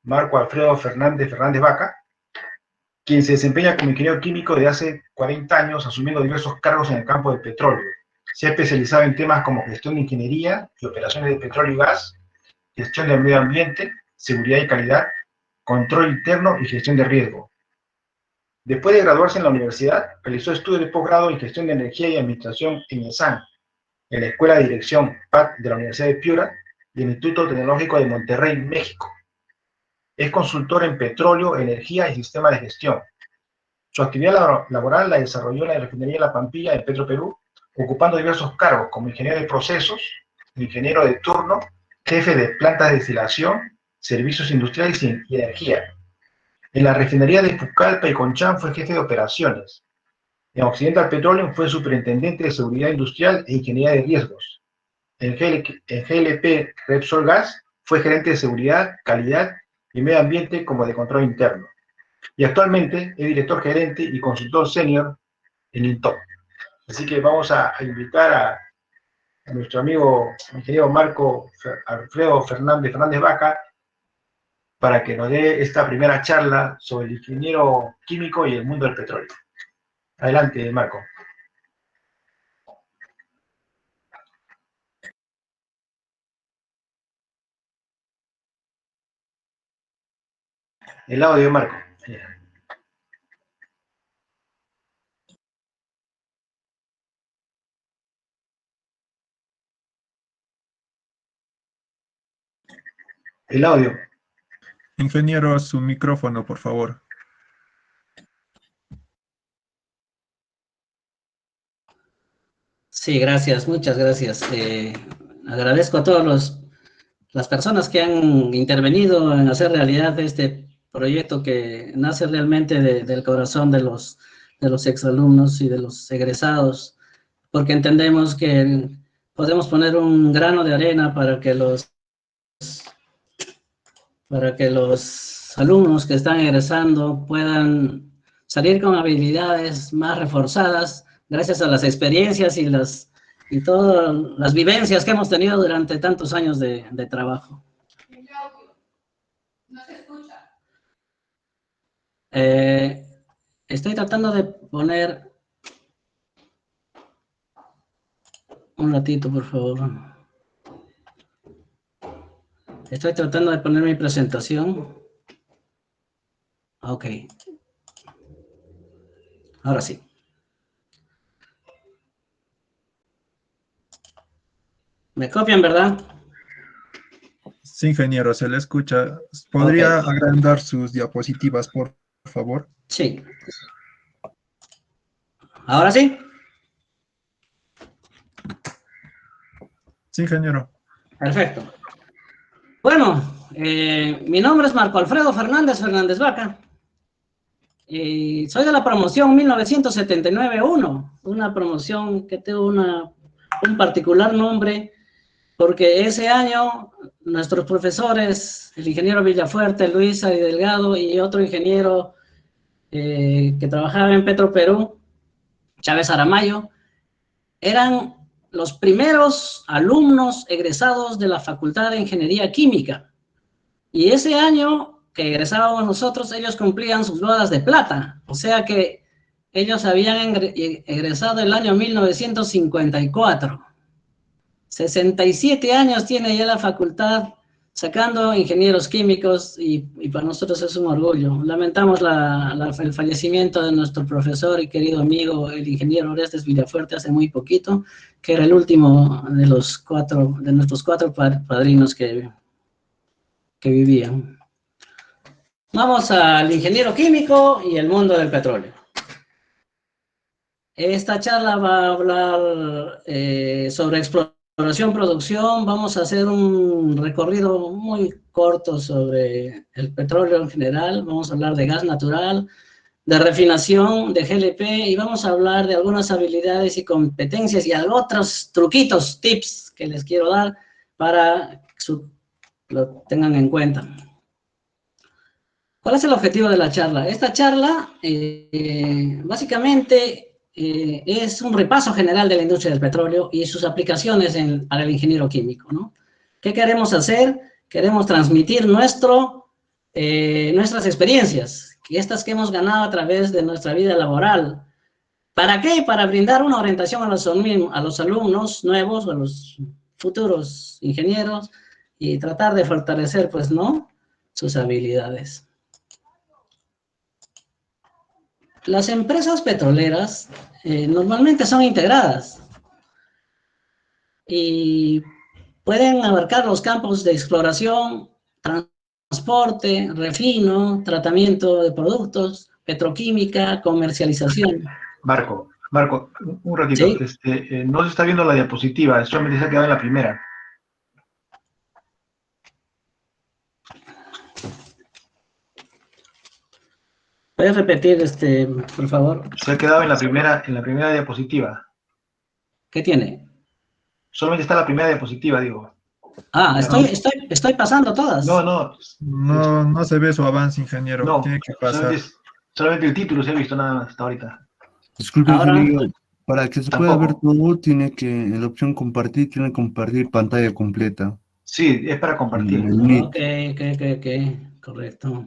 Marco Alfredo Fernández Vaca, quien se desempeña como ingeniero químico de hace 40 años, asumiendo diversos cargos en el campo del petróleo. Se ha especializado en temas como gestión de ingeniería y operaciones de petróleo y gas, gestión del medio ambiente, seguridad y calidad, control interno y gestión de riesgo. Después de graduarse en la universidad, realizó estudios de posgrado en gestión de energía y administración en ESAN, en la Escuela de Dirección PAD de la Universidad de Piura y el Instituto Tecnológico de Monterrey, México. Es consultor en petróleo, energía y sistema de gestión. Su actividad laboral la desarrolló en la refinería La Pampilla de Petroperú, ocupando diversos cargos como ingeniero de procesos, ingeniero de turno, jefe de plantas de destilación, servicios industriales y energía. En la refinería de Pucallpa y Conchán fue jefe de operaciones. En Occidental Petroleum fue superintendente de seguridad industrial e ingeniería de riesgos. En GLP Repsol Gas fue gerente de seguridad, calidad y medio ambiente como de control interno. Y actualmente es director gerente y consultor senior en INTOP. Así que vamos a invitar a nuestro amigo ingeniero Marco Alfredo Fernández Vaca para que nos dé esta primera charla sobre el ingeniero químico y el mundo del petróleo. Adelante, Marco. El audio, Marco. El audio. Ingeniero, su micrófono, por favor. Sí, gracias, muchas gracias. Agradezco a todas las personas que han intervenido en hacer realidad este proyecto que nace realmente del corazón de los exalumnos y de los egresados, porque entendemos que podemos poner un grano de arena para que los alumnos que están egresando puedan salir con habilidades más reforzadas gracias a las experiencias y todas las vivencias que hemos tenido durante tantos años de trabajo. No se escucha. Estoy tratando de poner un ratito, por favor. Estoy tratando de poner mi presentación. Ok. Ahora sí. ¿Me copian, verdad? Sí, ingeniero, se le escucha. ¿Podría agrandar sus diapositivas, por favor? Sí. ¿Ahora sí? Sí, ingeniero. Perfecto. Bueno, mi nombre es Marco Alfredo Fernández Vaca. Soy de la promoción 1979-1, una promoción que tuvo un particular nombre, porque ese año nuestros profesores, el ingeniero Villafuerte, Luisa y Delgado, y otro ingeniero que trabajaba en Petroperú, Chávez Aramayo, eran los primeros alumnos egresados de la Facultad de Ingeniería Química. Y ese año que egresábamos nosotros, ellos cumplían sus bodas de plata. O sea que ellos habían egresado el año 1954. 67 años tiene ya la facultad sacando ingenieros químicos y para nosotros es un orgullo. Lamentamos el fallecimiento de nuestro profesor y querido amigo, el ingeniero Orestes Villafuerte, hace muy poquito, que era el último de nuestros cuatro padrinos que vivían. Vamos al ingeniero químico y el mundo del petróleo. Esta charla va a hablar sobre exploración, producción. Vamos a hacer un recorrido muy corto sobre el petróleo en general. Vamos a hablar de gas natural, de refinación, de GLP, y vamos a hablar de algunas habilidades y competencias y otros truquitos, tips que les quiero dar para que lo tengan en cuenta. ¿Cuál es el objetivo de la charla? Esta charla, básicamente, es un repaso general de la industria del petróleo y sus aplicaciones para el ingeniero químico, ¿no? ¿Qué queremos hacer? Queremos transmitir nuestro nuestras experiencias, estas que hemos ganado a través de nuestra vida laboral. ¿Para qué? Para brindar una orientación a los alumnos nuevos, a los futuros ingenieros, y tratar de fortalecer, pues, ¿no?, sus habilidades. Las empresas petroleras normalmente son integradas y pueden abarcar los campos de exploración, transporte, refino, tratamiento de productos, petroquímica, comercialización. Marco, un ratito. ¿Sí? No se está viendo la diapositiva, solamente se ha quedado en la primera. ¿Puedes repetir, por favor? Se ha quedado en la primera diapositiva. ¿Qué tiene? Solamente está la primera diapositiva, digo. Ah, estoy pasando todas. No. No se ve su avance, ingeniero. No, Tiene que pasar. solamente el título se ha visto nada más hasta ahorita. Disculpe, Ahora, ingeniero, para que se pueda ver todo, tiene que, en la opción compartir, tiene que compartir pantalla completa. Sí, es para compartir. Ok, correcto.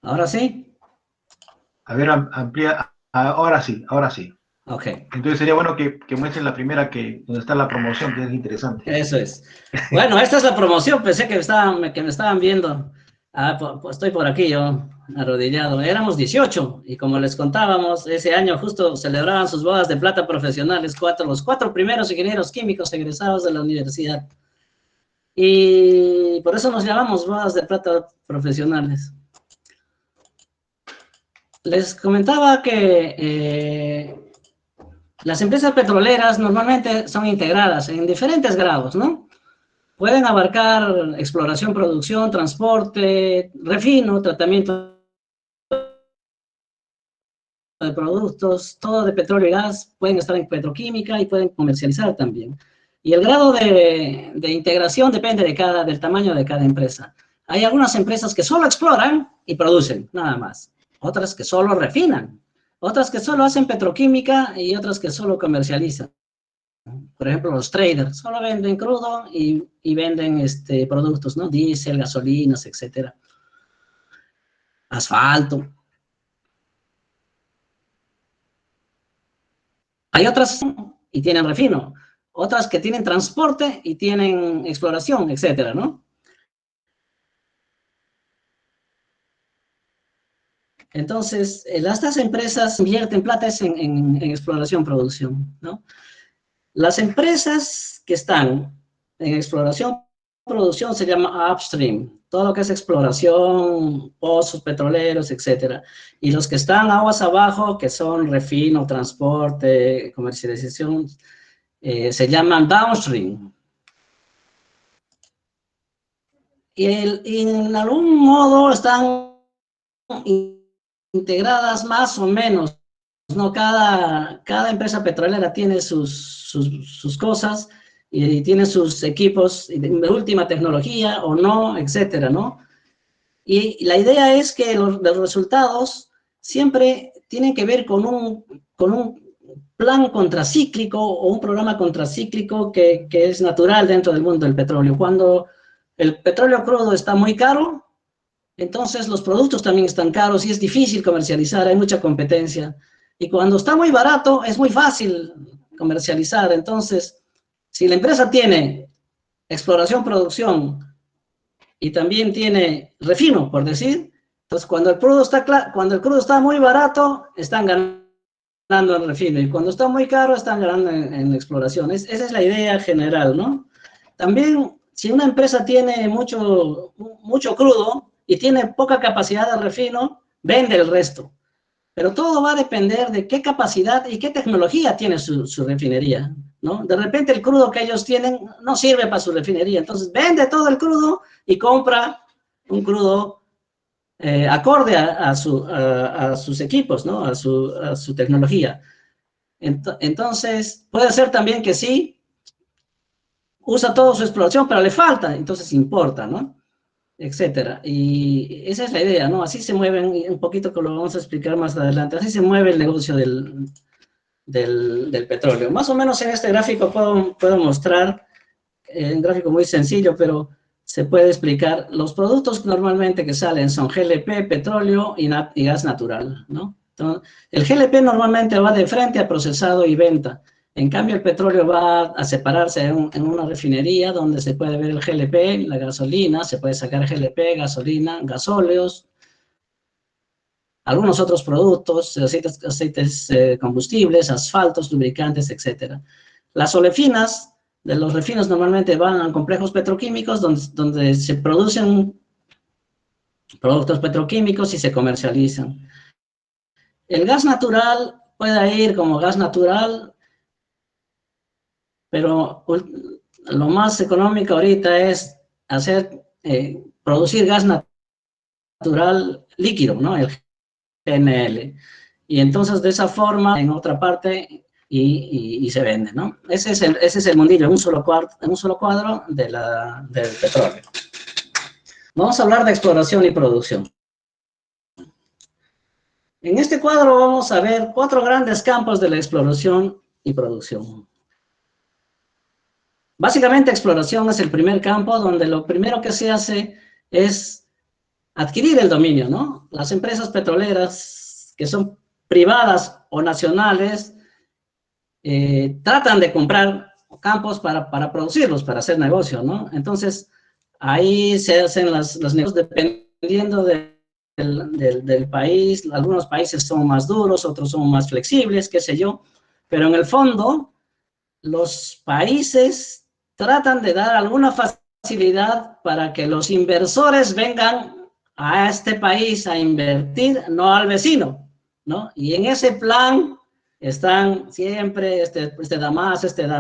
¿Ahora sí? A ver, amplía. Ahora sí. Ok. Entonces sería bueno que muestren la primera, donde está la promoción, que es interesante. Eso es. Bueno, esta es la promoción. Pensé que me estaban viendo. Pues estoy por aquí yo, arrodillado. Éramos 18 y como les contábamos, ese año justo celebraban sus bodas de plata profesionales, los 4 primeros ingenieros químicos egresados de la universidad. Y por eso nos llamamos bodas de plata profesionales. Les comentaba que las empresas petroleras normalmente son integradas en diferentes grados, ¿no? Pueden abarcar exploración, producción, transporte, refino, tratamiento de productos, todo de petróleo y gas, pueden estar en petroquímica y pueden comercializar también. Y el grado de integración depende del tamaño de cada empresa. Hay algunas empresas que solo exploran y producen, nada más. Otras que solo refinan. Otras que solo hacen petroquímica y otras que solo comercializan. Por ejemplo, los traders solo venden crudo y venden productos, ¿no? Diésel, gasolinas, etcétera. Asfalto. Hay otras y tienen refino. Otras que tienen transporte y tienen exploración, etcétera, ¿no? Entonces, estas empresas invierten plata en exploración, producción, ¿no? Las empresas que están en exploración, producción se llama upstream, todo lo que es exploración, pozos petroleros, etcétera. Y los que están aguas abajo, que son refino, transporte, comercialización, se llaman downstream. Y en algún modo están integradas más o menos, ¿no? Cada empresa petrolera tiene sus cosas y tiene sus equipos de última tecnología o no, etcétera, ¿no? Y la idea es que los resultados siempre tienen que ver con un plan contracíclico o un programa contracíclico que es natural dentro del mundo del petróleo. Cuando el petróleo crudo está muy caro, entonces los productos también están caros y es difícil comercializar, hay mucha competencia. Y cuando está muy barato, es muy fácil comercializar. Entonces, si la empresa tiene exploración, producción y también tiene refino, por decir, entonces cuando el crudo está muy barato, están ganando en refino. Y cuando está muy caro, están ganando en exploración. Esa es la idea general, ¿no? También, si una empresa tiene mucho crudo y tiene poca capacidad de refino, vende el resto. Pero todo va a depender de qué capacidad y qué tecnología tiene su refinería, ¿no? De repente el crudo que ellos tienen no sirve para su refinería, entonces vende todo el crudo y compra acorde a sus equipos, ¿no? A su tecnología. Entonces, puede ser también que sí, usa toda su exploración, pero le falta, entonces importa, ¿no? Etcétera. Y esa es la idea, ¿no? Así se mueven, un poquito que lo vamos a explicar más adelante, así se mueve el negocio del petróleo. Más o menos en este gráfico puedo mostrar, un gráfico muy sencillo, pero se puede explicar. Los productos normalmente que salen son GLP, petróleo y gas natural, ¿no? Entonces, el GLP normalmente va de frente a procesado y venta. En cambio, el petróleo va a separarse en una refinería donde se puede ver el GLP, la gasolina, se puede sacar GLP, gasolina, gasóleos, algunos otros productos, aceites combustibles, asfaltos, lubricantes, etc. Las olefinas de los refinos normalmente van a complejos petroquímicos donde se producen productos petroquímicos y se comercializan. El gas natural puede ir como gas natural, pero lo más económico ahorita es producir gas natural líquido, ¿no? El GNL. Y entonces de esa forma, en otra parte, y se vende, ¿no? Ese es el mundillo, en un solo cuadro del petróleo. Vamos a hablar de exploración y producción. En este cuadro vamos a ver 4 grandes campos de la exploración y producción. Básicamente, exploración es el primer campo donde lo primero que se hace es adquirir el dominio, ¿no? Las empresas petroleras que son privadas o nacionales tratan de comprar campos para producirlos, para hacer negocio, ¿no? Entonces, ahí se hacen los negocios dependiendo del país. Algunos países son más duros, otros son más flexibles, qué sé yo, pero en el fondo, los países tratan de dar alguna facilidad para que los inversores vengan a este país a invertir, no al vecino, ¿no? Y en ese plan están siempre, este da más, este da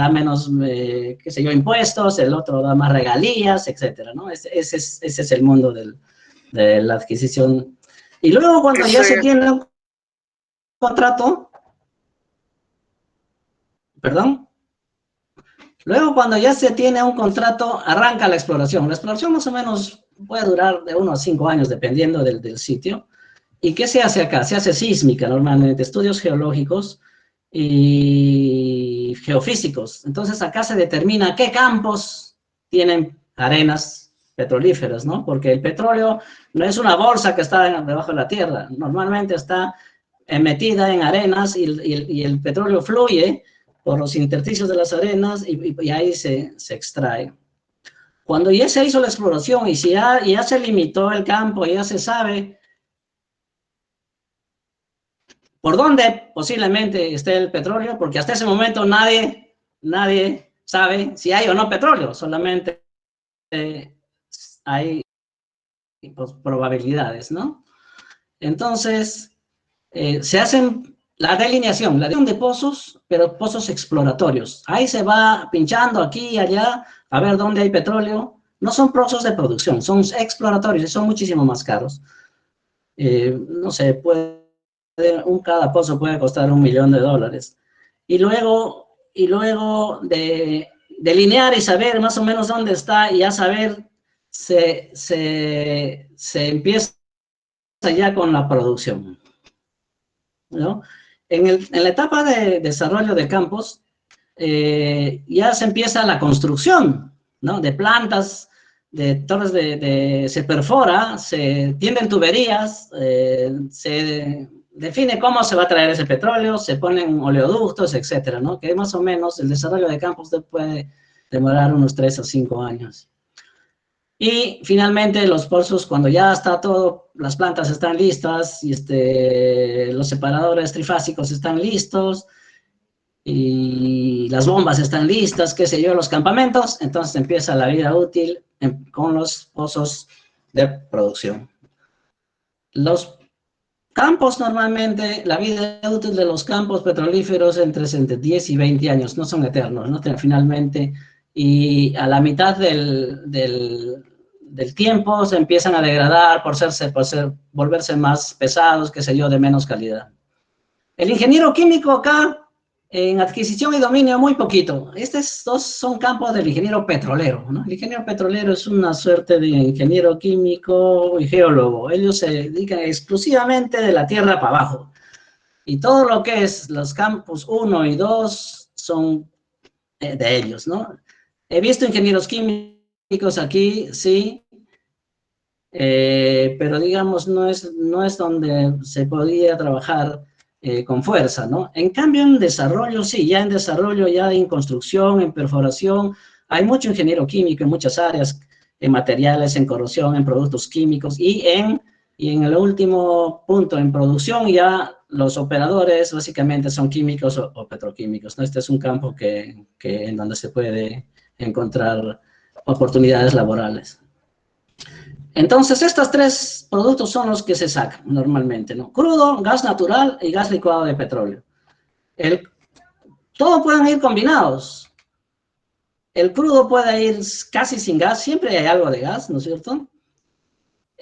menos, qué sé yo, impuestos, el otro da más regalías, etcétera, ¿no? Ese es el mundo de la adquisición. Y luego cuando ya se tiene un contrato, perdón, luego, cuando ya se tiene un contrato, arranca la exploración. La exploración más o menos puede durar de 1 a 5 años, dependiendo del sitio. ¿Y qué se hace acá? Se hace sísmica, normalmente, estudios geológicos y geofísicos. Entonces, acá se determina qué campos tienen arenas petrolíferas, ¿no? Porque el petróleo no es una bolsa que está debajo de la tierra. Normalmente está metida en arenas y el petróleo fluye por los intersticios de las arenas y ahí se extrae. Cuando ya se hizo la exploración y ya se limitó el campo, ya se sabe por dónde posiblemente esté el petróleo, porque hasta ese momento nadie sabe si hay o no petróleo, solamente hay probabilidades, ¿no? Entonces, se hacen la delineación de pozos, pero pozos exploratorios. Ahí se va pinchando aquí y allá a ver dónde hay petróleo. No son pozos de producción, son exploratorios y son muchísimo más caros. No sé, cada pozo puede costar $1.000.000. Y luego de delinear y saber más o menos dónde está y ya saber, se empieza ya con la producción, ¿no? En la etapa de desarrollo de campos, ya se empieza la construcción, ¿no? De plantas, de torres se perfora, se tienden tuberías, se define cómo se va a traer ese petróleo, se ponen oleoductos, etcétera, ¿no? Que más o menos el desarrollo de campos puede demorar unos 3 a 5 años. Y finalmente los pozos, cuando ya está todo, las plantas están listas, y los separadores trifásicos están listos, y las bombas están listas, qué sé yo, los campamentos, entonces empieza la vida útil con los pozos de producción. Los campos normalmente, la vida útil de los campos petrolíferos entre 10 y 20 años, no son eternos, ¿no? Finalmente, y a la mitad de del tiempo se empiezan a degradar por volverse más pesados, qué sé yo, de menos calidad. El ingeniero químico acá, en adquisición y dominio, muy poquito. Estos dos son campos del ingeniero petrolero, ¿no? El ingeniero petrolero es una suerte de ingeniero químico y geólogo. Ellos se dedican exclusivamente de la tierra para abajo. Y todo lo que es los campos 1 y 2 son de ellos, ¿no? He visto ingenieros químicos aquí, sí, pero digamos no es donde se podía trabajar con fuerza, ¿no? En cambio, en desarrollo, sí, ya en desarrollo, ya en construcción, en perforación, hay mucho ingeniero químico en muchas áreas, en materiales, en corrosión, en productos químicos, y en el último punto, en producción, ya los operadores básicamente son químicos o petroquímicos, ¿no? Este es un campo en donde se puede encontrar oportunidades laborales. Entonces, estos tres productos son los que se sacan normalmente, ¿no? Crudo, gas natural y gas licuado de petróleo. Todos pueden ir combinados. El crudo puede ir casi sin gas, siempre hay algo de gas, ¿no es cierto?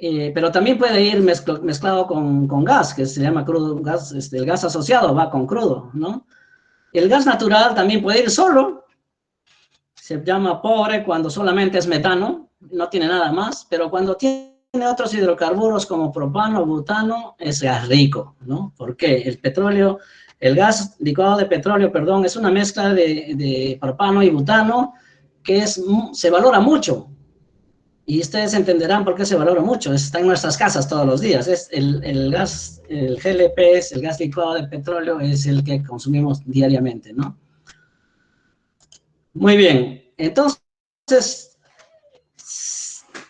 Pero también puede ir mezclado con gas, que se llama crudo, el gas asociado va con crudo, ¿no? El gas natural también puede ir solo, se llama pobre cuando solamente es metano, no tiene nada más, pero cuando tiene otros hidrocarburos como propano, butano, es gas rico, ¿no? ¿Por qué? El gas licuado de petróleo, perdón, es una mezcla de propano y butano que se valora mucho. Y ustedes entenderán por qué se valora mucho. Está en nuestras casas todos los días. El gas, el GLP, el gas licuado de petróleo, es el que consumimos diariamente, ¿no? Muy bien. Entonces,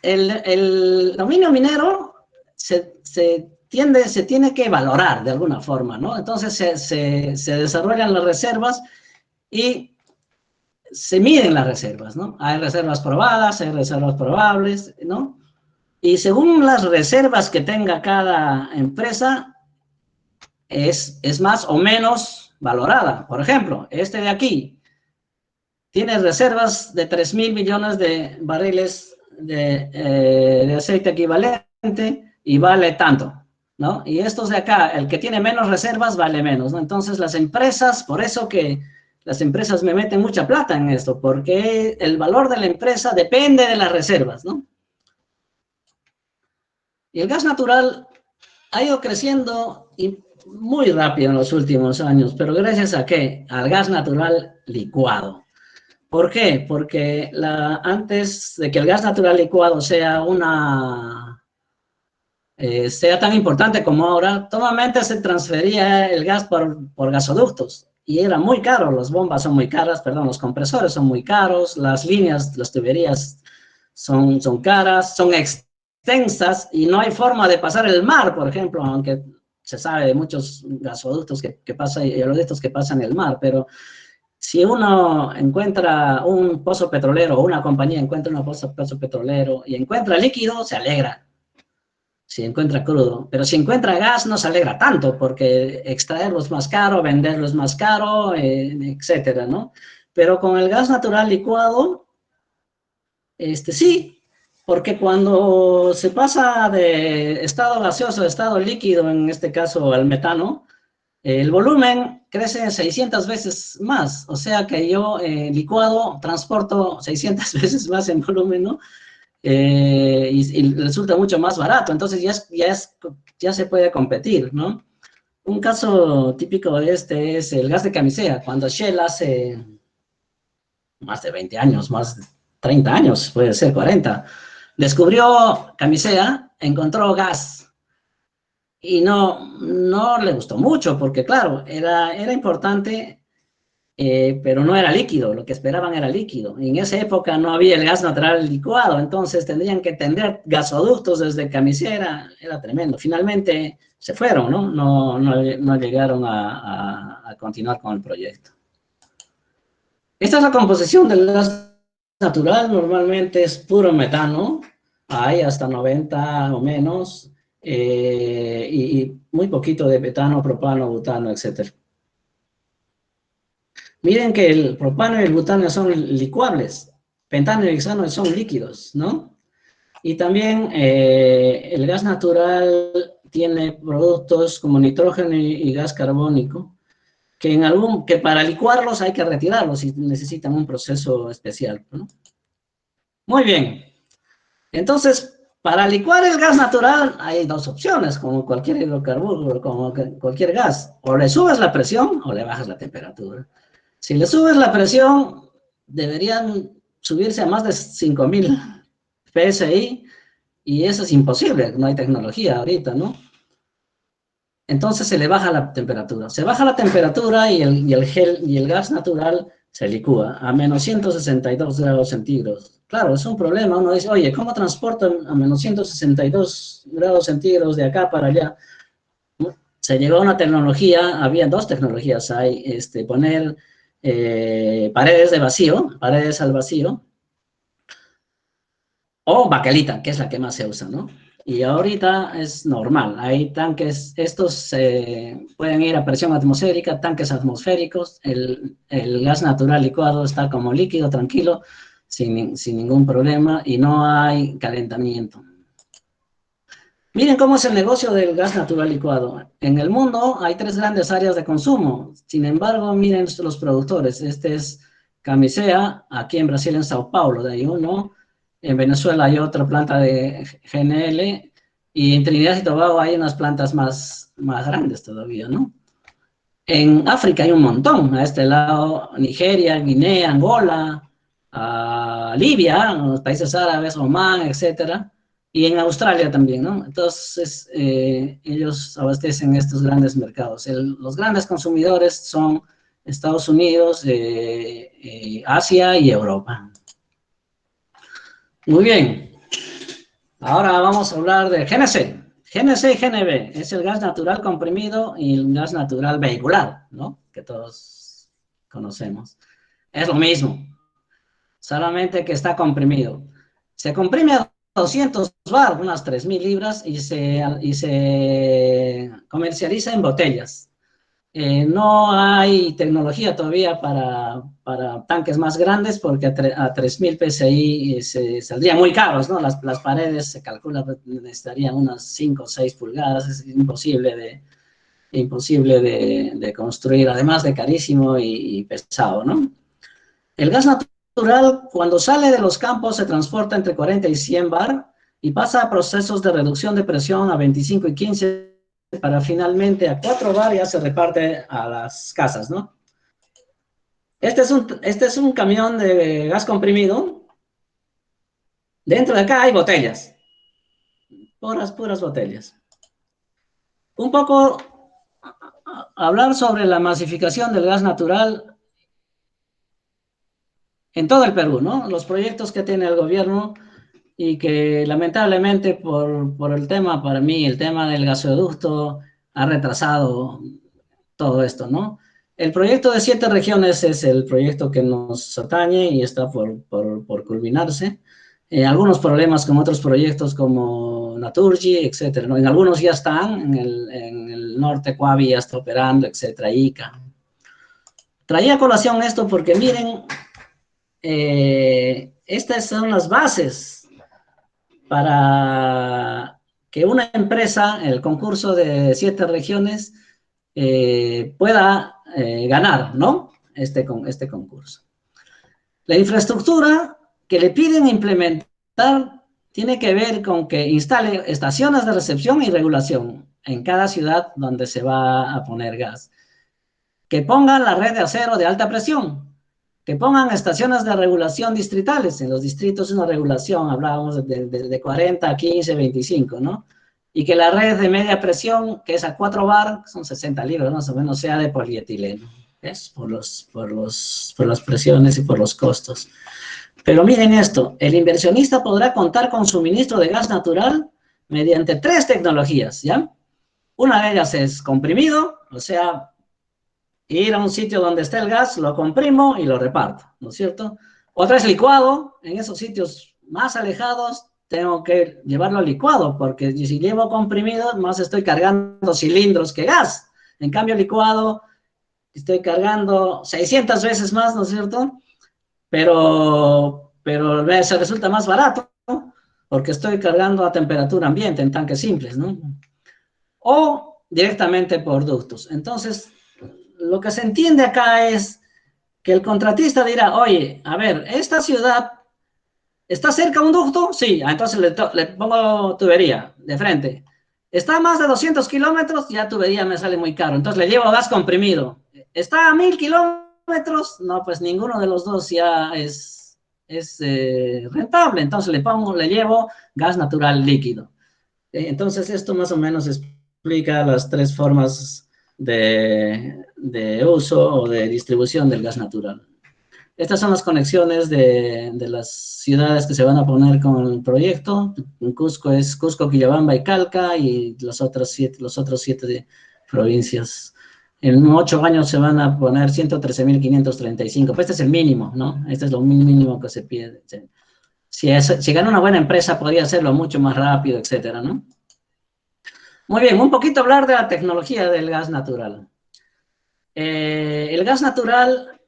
el dominio minero se tiene que valorar de alguna forma, ¿no? Entonces, se desarrollan las reservas y se miden las reservas, ¿no? Hay reservas probadas, hay reservas probables, ¿no? Y según las reservas que tenga cada empresa, es más o menos valorada. Por ejemplo, este de aquí tiene reservas de 3.000 millones de barriles de aceite equivalente y vale tanto, ¿no? Y estos de acá, el que tiene menos reservas vale menos, ¿no? Entonces las empresas, por eso que las empresas me meten mucha plata en esto, porque el valor de la empresa depende de las reservas, ¿no? Y el gas natural ha ido creciendo muy rápido en los últimos años, pero ¿gracias a qué? Al gas natural licuado. ¿Por qué? Porque antes de que el gas natural licuado sea tan importante como ahora, normalmente se transfería el gas por gasoductos y era muy caro, las bombas son muy caras, perdón, los compresores son muy caros, las líneas, las tuberías son caras, son extensas y no hay forma de pasar el mar, por ejemplo, aunque se sabe de muchos gasoductos que pasan y oleoductos que pasan el mar, pero si uno encuentra un pozo petrolero o una compañía encuentra un pozo petrolero y encuentra líquido, se alegra. Si encuentra crudo, pero si encuentra gas no se alegra tanto porque extraerlo es más caro, venderlo es más caro, etcétera, ¿no? Pero con el gas natural licuado, sí, porque cuando se pasa de estado gaseoso a estado líquido, en este caso al metano, el volumen crece 600 veces más, o sea que yo licuado transporto 600 veces más en volumen, ¿no? Y resulta mucho más barato, entonces ya se puede competir, ¿no? Un caso típico de este es el gas de camisea, cuando Shell hace más de 20 años, más de 30 años, puede ser 40, descubrió camisea, encontró gas y no le gustó mucho porque, claro, era importante, pero no era líquido, lo que esperaban era líquido. En esa época no había el gas natural licuado, entonces tendrían que tender gasoductos desde camisea, era tremendo. Finalmente se fueron, ¿no? No llegaron a continuar con el proyecto. Esta es la composición del gas natural, normalmente es puro metano, hay hasta 90 o menos, y muy poquito de metano, propano, butano, etc. Miren que el propano y el butano son licuables, pentano y hexano son líquidos, ¿no? Y también el gas natural tiene productos como nitrógeno y gas carbónico, que para licuarlos hay que retirarlos y necesitan un proceso especial, ¿no? Muy bien. Entonces, para licuar el gas natural hay dos opciones, como cualquier hidrocarburo, como cualquier gas. O le subes la presión o le bajas la temperatura. Si le subes la presión, deberían subirse a más de 5000 PSI, y eso es imposible, no hay tecnología ahorita, ¿no? Entonces se le baja la temperatura. Se baja la temperatura y el gas natural se licúa a menos 162 grados centígrados. Claro, es un problema. Uno dice, oye, ¿cómo transportan a menos 162 grados centígrados de acá para allá? Se llegó a una tecnología, había dos tecnologías. Hay poner paredes de vacío, paredes al vacío, o baquelita, que es la que más se usa, ¿no? Y ahorita es normal, hay tanques, estos pueden ir a presión atmosférica, tanques atmosféricos, el gas natural licuado está como líquido, tranquilo, sin ningún problema, y no hay calentamiento. Miren cómo es el negocio del gas natural licuado. En el mundo hay 3 grandes áreas de consumo, sin embargo, miren los productores. Este es Camisea, aquí en Brasil, en Sao Paulo, de ahí uno. En Venezuela hay otra planta de GNL, y en Trinidad y Tobago hay unas plantas más grandes todavía, ¿no? En África hay un montón, a este lado Nigeria, Guinea, Angola, Libia, los países árabes, Omán, etcétera, y en Australia también, ¿no? Entonces, ellos abastecen estos grandes mercados. Los grandes consumidores son Estados Unidos, Asia y Europa. Muy bien. Ahora vamos a hablar de GNC. GNC y GNV es el gas natural comprimido y el gas natural vehicular, ¿no? Que todos conocemos. Es lo mismo, solamente que está comprimido. Se comprime a 200 bar, unas 3000 libras, y se comercializa en botellas. No hay tecnología todavía para tanques más grandes, porque a 3000 PSI se saldrían muy caros, ¿no? Las paredes se calcula que necesitarían unas 5 o 6 pulgadas, es imposible de construir, además de carísimo y pesado, ¿no? El gas natural, cuando sale de los campos, se transporta entre 40 y 100 bar y pasa a procesos de reducción de presión a 25 y 15 para finalmente a 4 bar ya se reparte a las casas, ¿no? Este es un camión de gas comprimido. Dentro de acá hay botellas, puras botellas. Un poco hablar sobre la masificación del gas natural en todo el Perú, ¿no? Los proyectos que tiene el gobierno, y que lamentablemente por el tema, para mí, el tema del gasoducto ha retrasado todo esto, ¿no? El proyecto de 7 regiones es el proyecto que nos atañe y está por culminarse. Algunos problemas con otros proyectos como Naturgy, etcétera, ¿no? En algunos ya están, en el norte Coavi ya está operando, etcétera, Ica. Traía a colación esto porque miren, estas son las bases para que una empresa, el concurso de 7 regiones, pueda ganar, ¿no? Este concurso. La infraestructura que le piden implementar tiene que ver con que instale estaciones de recepción y regulación en cada ciudad donde se va a poner gas. Que pongan la red de acero de alta presión. Que pongan estaciones de regulación distritales. En los distritos una regulación, hablábamos de 40, 15, 25, ¿no? Y que la red de media presión, que es a 4 bar, son 60 libras más o menos, sea de polietileno. ¿Ves? Por las presiones y por los costos. Pero miren esto, el inversionista podrá contar con suministro de gas natural mediante 3 tecnologías, ¿ya? Una de ellas es comprimido, o sea, ir a un sitio donde está el gas, lo comprimo y lo reparto, ¿no es cierto? Otra es licuado. En esos sitios más alejados tengo que llevarlo licuado, porque si llevo comprimido, más estoy cargando cilindros que gas. En cambio, licuado, estoy cargando 600 veces más, ¿no es cierto? Pero se resulta más barato, ¿no? porque estoy cargando a temperatura ambiente en tanques simples, ¿no? O directamente por ductos. Entonces, lo que se entiende acá es que el contratista dirá, oye, a ver, esta ciudad ¿está cerca un ducto? Sí, entonces le pongo tubería de frente. ¿Está a más de 200 kilómetros? Ya tubería me sale muy caro. Entonces le llevo gas comprimido. ¿Está a 1000 kilómetros? No, pues ninguno de los dos ya es rentable. Entonces le llevo gas natural líquido. Entonces esto más o menos explica las tres formas de uso o de distribución del gas natural. Estas son las conexiones de las ciudades que se van a poner con el proyecto. En Cusco es Cusco, Quillabamba y Calca, y los otros siete provincias. En 8 años se van a poner 113.535. Pues este es el mínimo, ¿no? Este es lo mínimo que se pide. Si gana una buena empresa, podría hacerlo mucho más rápido, etcétera, ¿no? Muy bien, un poquito hablar de la tecnología del gas natural. El gas natural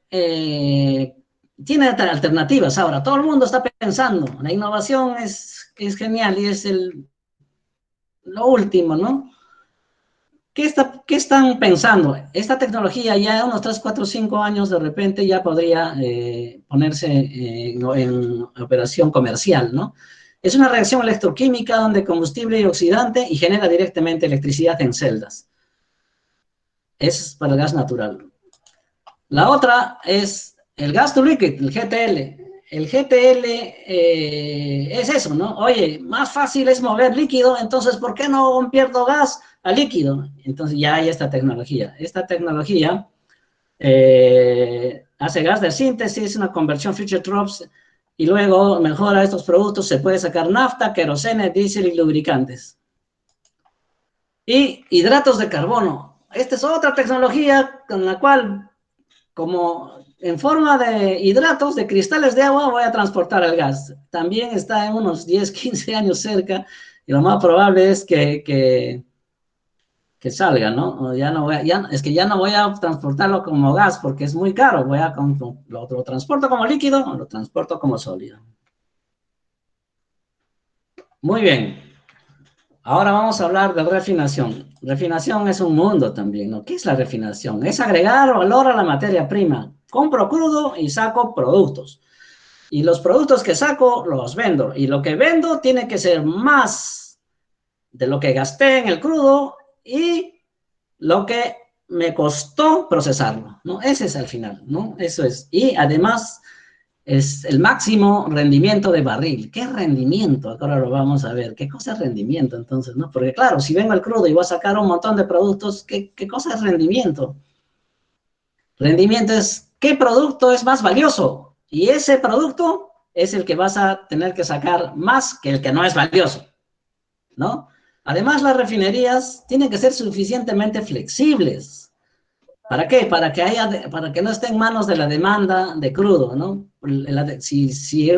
tiene alternativas. Ahora, todo el mundo está pensando, la innovación es genial y es lo último, ¿no? ¿Qué están pensando? Esta tecnología ya unos 3, 4, 5 años de repente ya podría ponerse en operación comercial, ¿no? Es una reacción electroquímica donde combustible y oxidante y genera directamente electricidad en celdas. Es para el gas natural. La otra es el gas to liquid, el GTL. El GTL es eso, ¿no? Oye, más fácil es mover líquido, entonces, ¿por qué no pierdo gas a líquido? Entonces ya hay esta tecnología. Esta tecnología hace gas de síntesis, una conversión Fischer-Tropsch, y luego mejora estos productos. Se puede sacar nafta, querosene, diésel y lubricantes. Y hidratos de carbono. Esta es otra tecnología con la cual, como en forma de hidratos, de cristales de agua, voy a transportar el gas. También está en unos 10, 15 años cerca, y lo más probable es que salga, ¿no? Es que ya no voy a transportarlo como gas, porque es muy caro. Lo transporto como líquido o lo transporto como sólido. Muy bien. Ahora vamos a hablar de refinación. Refinación es un mundo también, ¿no? ¿Qué es la refinación? Es agregar valor a la materia prima. Compro crudo y saco productos. Y los productos que saco los vendo. Y lo que vendo tiene que ser más de lo que gasté en el crudo y lo que me costó procesarlo, ¿no? Ese es al final, ¿no? Eso es. Y además es el máximo rendimiento de barril. ¿Qué rendimiento? Ahora lo vamos a ver. ¿Qué cosa es rendimiento entonces, no? Porque claro, si vengo al crudo y voy a sacar un montón de productos, ¿qué cosa es rendimiento? Rendimiento es qué producto es más valioso. Y ese producto es el que vas a tener que sacar más que el que no es valioso, ¿no? Además, las refinerías tienen que ser suficientemente flexibles. ¿Para qué? Para que no esté en manos de la demanda de crudo, ¿no? Si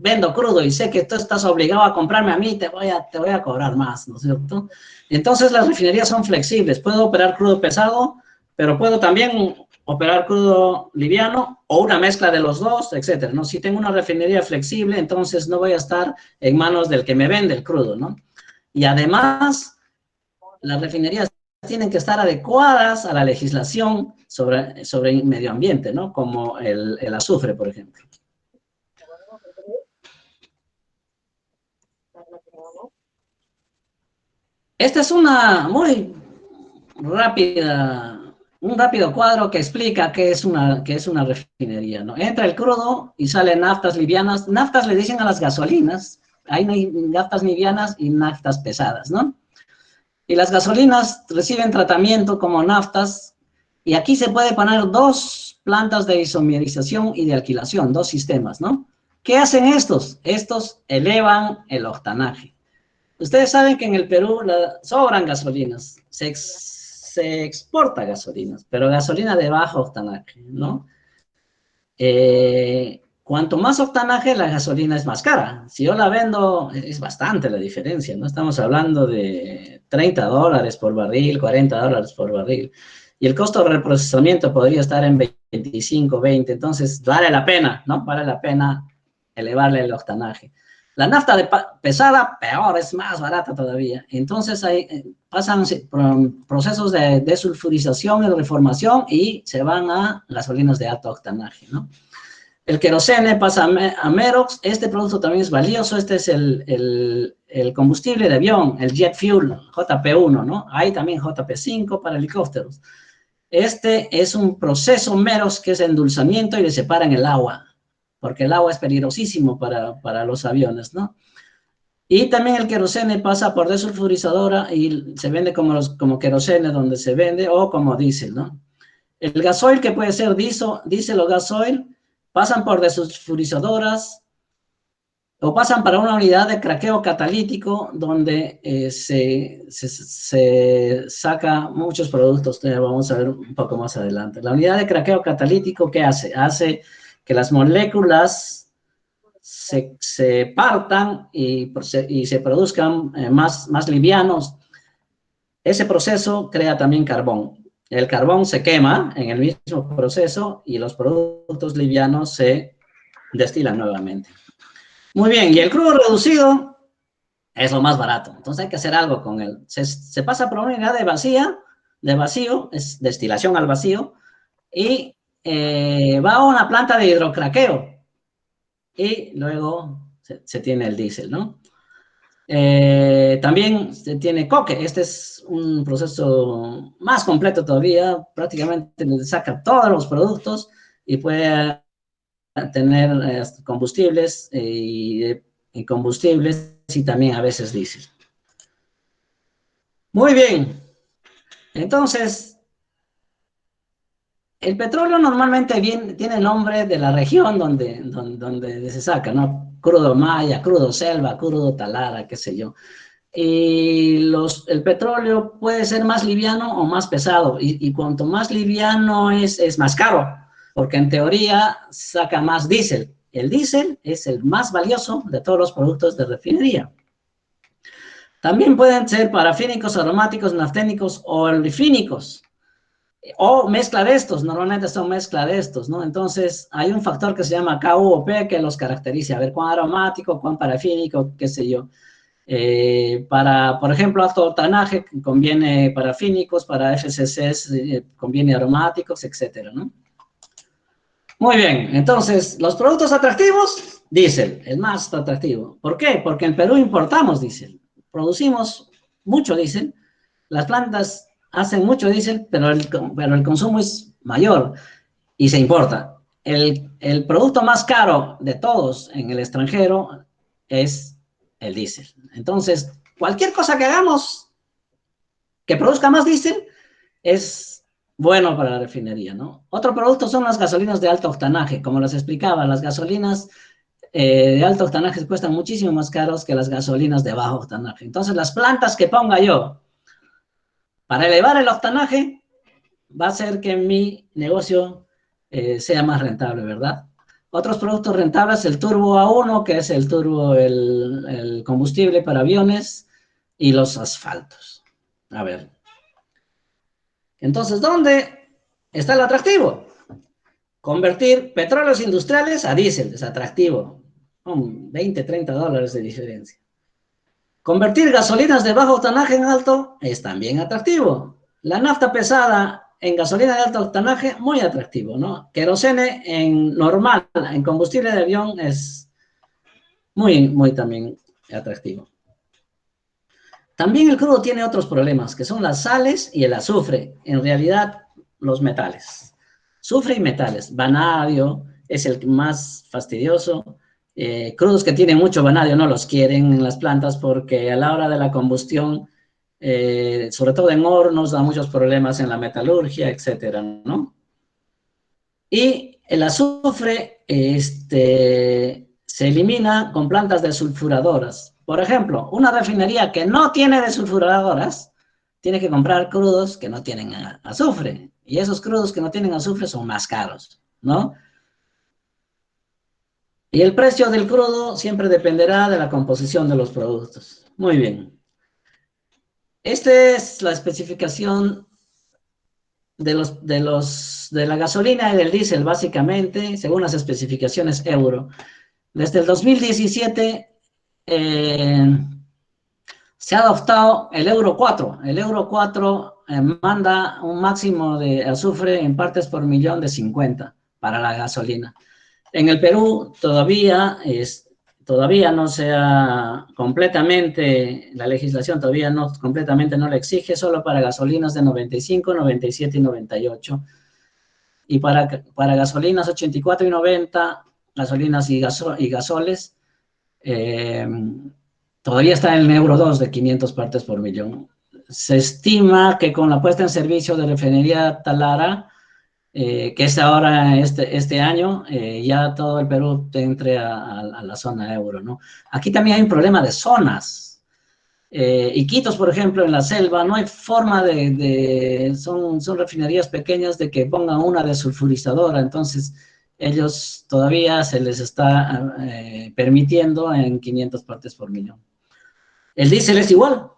vendo crudo y sé que tú estás obligado a comprarme a mí, te voy a cobrar más, ¿no es cierto? Entonces las refinerías son flexibles. Puedo operar crudo pesado, pero puedo también operar crudo liviano o una mezcla de los dos, etcétera, ¿no? Si tengo una refinería flexible, entonces no voy a estar en manos del que me vende el crudo, ¿no? Y además, las refinerías tienen que estar adecuadas a la legislación sobre medio ambiente, ¿no? Como el azufre, por ejemplo. Esta es una muy rápida, un rápido cuadro que explica qué es una refinería, ¿no? Entra el crudo y salen naftas livianas. Naftas le dicen a las gasolinas. Ahí no hay naftas livianas y naftas pesadas, ¿no? Y las gasolinas reciben tratamiento como naftas, y aquí se puede poner 2 plantas de isomerización y de alquilación, 2 sistemas, ¿no? ¿Qué hacen estos? Estos elevan el octanaje. Ustedes saben que en el Perú sobran gasolinas, se exporta gasolinas, pero gasolina de bajo octanaje, ¿no? Cuanto más octanaje, la gasolina es más cara. Si yo la vendo, es bastante la diferencia, ¿no? Estamos hablando de $30 por barril, $40 por barril. Y el costo de reprocesamiento podría estar en 25, 20. Entonces, vale la pena, ¿no? Vale la pena elevarle el octanaje. La nafta pesada, peor, es más barata todavía. Entonces pasan procesos de desulfurización y reformación y se van a gasolinas de alto octanaje, ¿no? El querosene pasa a Merox. Este producto también es valioso. Este es el combustible de avión, el jet fuel, JP1, ¿no? Hay también JP5 para helicópteros. Este es un proceso Merox que es endulzamiento y le separan el agua, porque el agua es peligrosísimo para los aviones, ¿no? Y también el querosene pasa por desulfurizadora y se vende como querosene donde se vende o como diésel, ¿no? El gasoil, que puede ser diésel o gasoil, pasan por desulfurizadoras o pasan para una unidad de craqueo catalítico donde se saca muchos productos. Vamos a ver un poco más adelante. La unidad de craqueo catalítico, ¿qué hace? Hace que las moléculas se partan y se produzcan más livianos. Ese proceso crea también carbón. El carbón se quema en el mismo proceso y los productos livianos se destilan nuevamente. Muy bien, y el crudo reducido es lo más barato, entonces hay que hacer algo con él. Se pasa por una unidad de vacío, es destilación al vacío, y va a una planta de hidrocraqueo, y luego se tiene el diésel, ¿no? También se tiene coque. Este es un proceso más completo todavía, prácticamente le saca todos los productos y puede tener combustibles y combustibles y también a veces diésel. Muy bien, entonces el petróleo normalmente tiene el nombre de la región donde se saca, ¿no? Crudo Maya, crudo Selva, crudo Talara, qué sé yo. Y el petróleo puede ser más liviano o más pesado, y cuanto más liviano es más caro, porque en teoría saca más diésel. El diésel es el más valioso de todos los productos de refinería. También pueden ser parafínicos, aromáticos, nafténicos o olefínicos, o mezcla de estos. Normalmente son mezcla de estos, ¿no? Entonces hay un factor que se llama KUOP que los caracteriza, a ver cuán aromático, cuán parafínico, qué sé yo. Por ejemplo, alto octanaje conviene parafínicos, para FCCs conviene aromáticos, etcétera, ¿no? Muy bien, entonces, los productos atractivos, diésel, el más atractivo. ¿Por qué? Porque en Perú importamos diésel, producimos mucho diésel, las plantas hacen mucho diésel, pero el consumo es mayor y se importa. El producto más caro de todos en el extranjero es el diésel. Entonces, cualquier cosa que hagamos que produzca más diésel es bueno para la refinería, ¿no? Otro producto son las gasolinas de alto octanaje. Como les explicaba, las gasolinas de alto octanaje cuestan muchísimo más caros que las gasolinas de bajo octanaje. Entonces, las plantas que ponga yo para elevar el octanaje va a hacer que mi negocio sea más rentable, ¿verdad? Otros productos rentables, el turbo A1, que es el combustible para aviones, y los asfaltos. A ver. Entonces, ¿dónde está el atractivo? Convertir petróleos industriales a diésel es atractivo. Son 20, 30 dólares de diferencia. Convertir gasolinas de bajo octanaje en alto es también atractivo. La nafta pesada en gasolina de alto octanaje, muy atractivo, ¿no? Querosene en normal, en combustible de avión, es muy, muy también atractivo. También el crudo tiene otros problemas, que son las sales y el azufre. En realidad, los metales. Azufre y metales. Vanadio es el más fastidioso. Crudos que tienen mucho vanadio no los quieren en las plantas porque a la hora de la combustión, sobre todo en hornos, da muchos problemas en la metalurgia, etcétera, ¿no? Y el azufre se elimina con plantas desulfuradoras. Por ejemplo, una refinería que no tiene desulfuradoras tiene que comprar crudos que no tienen azufre. Y esos crudos que no tienen azufre son más caros, ¿no? Y el precio del crudo siempre dependerá de la composición de los productos. Muy bien. Esta es la especificación de la gasolina y del diésel, básicamente, según las especificaciones Euro. Desde el 2017 se ha adoptado el Euro 4. El Euro 4 manda un máximo de azufre en partes por millón de 50 para la gasolina. En el Perú todavía no se ha completamente, la legislación todavía no completamente no la exige, solo para gasolinas de 95, 97 y 98. Y para gasolinas 84 y 90, gasolinas y gasoles, todavía está en el Euro 2 de 500 partes por millón. Se estima que con la puesta en servicio de refinería Talara, que es ahora este año, ya todo el Perú entre a la zona euro, ¿no? Aquí también hay un problema de zonas. Iquitos, por ejemplo, en la selva, no hay forma son refinerías pequeñas de que pongan una desulfurizadora, entonces ellos todavía se les está permitiendo en 500 partes por millón. El diésel es igual.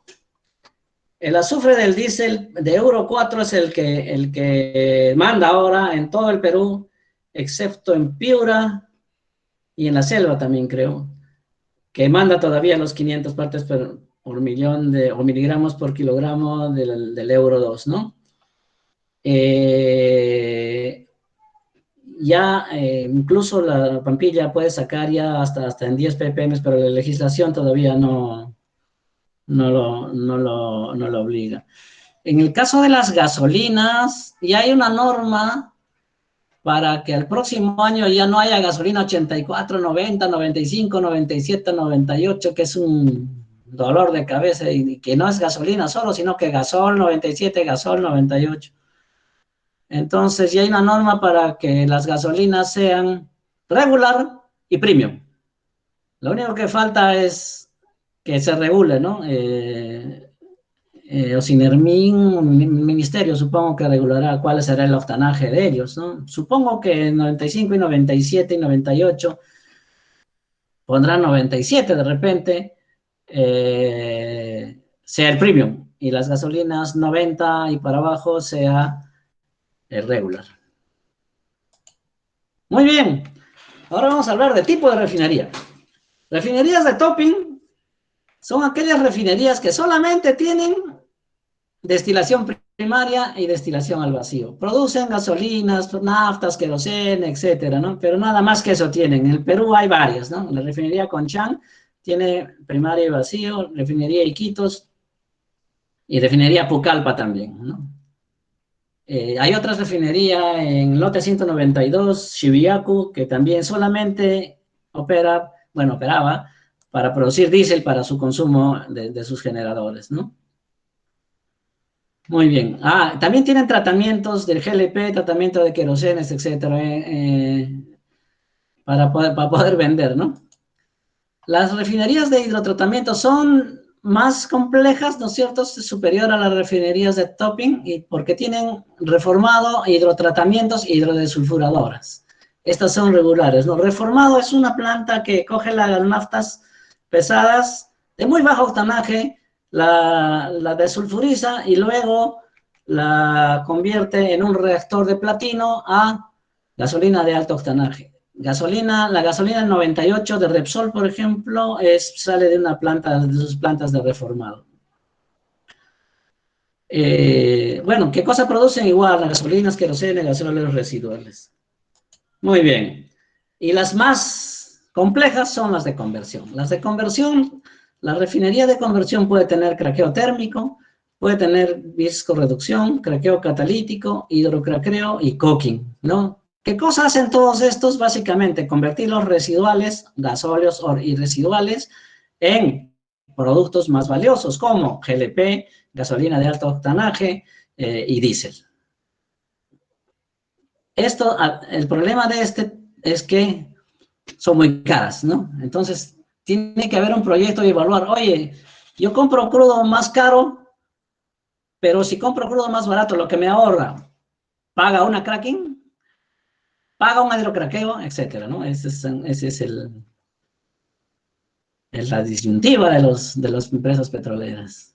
El azufre del diésel de Euro 4 es el que manda ahora en todo el Perú, excepto en Piura y en la selva también, creo, que manda todavía los 500 partes por millón o miligramos por kilogramo del Euro 2, ¿no? Incluso la Pampilla puede sacar ya hasta en 10 ppm, pero la legislación todavía no lo obliga. En el caso de las gasolinas, ya hay una norma para que el próximo año ya no haya gasolina 84, 90, 95, 97, 98, que es un dolor de cabeza y que no es gasolina solo, sino que gasol 97, gasol 98. Entonces ya hay una norma para que las gasolinas sean regular y premium. Lo único que falta es que se regule, ¿no? Ocinermin, un ministerio, supongo que regulará cuál será el octanaje de ellos, ¿no? Supongo que en 95 y 97 y 98 pondrán 97 de repente, sea el premium, y las gasolinas 90 y para abajo sea el regular. Muy bien, ahora vamos a hablar de tipo de refinería. Refinerías de topping son aquellas refinerías que solamente tienen destilación primaria y destilación al vacío. Producen gasolinas, naftas, queroseno, etcétera, ¿no? Pero nada más que eso tienen. En el Perú hay varias, ¿no? La refinería Conchán tiene primaria y vacío, refinería Iquitos y refinería Pucallpa también, ¿no? Hay otras refinerías en lote 192, Shibuyaku, que también solamente operaba para producir diésel para su consumo de sus generadores, ¿no? Muy bien. También tienen tratamientos del GLP, tratamiento de querosenes, etcétera, para poder vender, ¿no? Las refinerías de hidrotratamiento son más complejas, ¿no es cierto? Es superior a las refinerías de topping y porque tienen reformado, hidrotratamientos e hidrodesulfuradoras. Estas son regulares, ¿no? Reformado es una planta que coge las naftas pesadas de muy bajo octanaje, la desulfuriza y luego la convierte en un reactor de platino a gasolina de alto octanaje. La gasolina 98 de Repsol, por ejemplo, sale de sus plantas de reformado. Bueno, ¿qué cosa producen? Igual, las gasolinas, queroseno, gasóleos residuales. Muy bien. Y las más complejas son las de conversión. Las de conversión, la refinería de conversión puede tener craqueo térmico, puede tener viscoreducción, craqueo catalítico, hidrocraqueo y coking, ¿no? ¿Qué cosa hacen todos estos? Básicamente, convertir los residuales, gasóleos y residuales, en productos más valiosos, como GLP, gasolina de alto octanaje y diésel. El problema de es que son muy caras, ¿no? Entonces, tiene que haber un proyecto y evaluar, oye, yo compro crudo más caro, pero si compro crudo más barato, lo que me ahorra, ¿paga una cracking? ¿Paga un hidrocraqueo? Etcétera, ¿no? Ese es la disyuntiva de las empresas petroleras.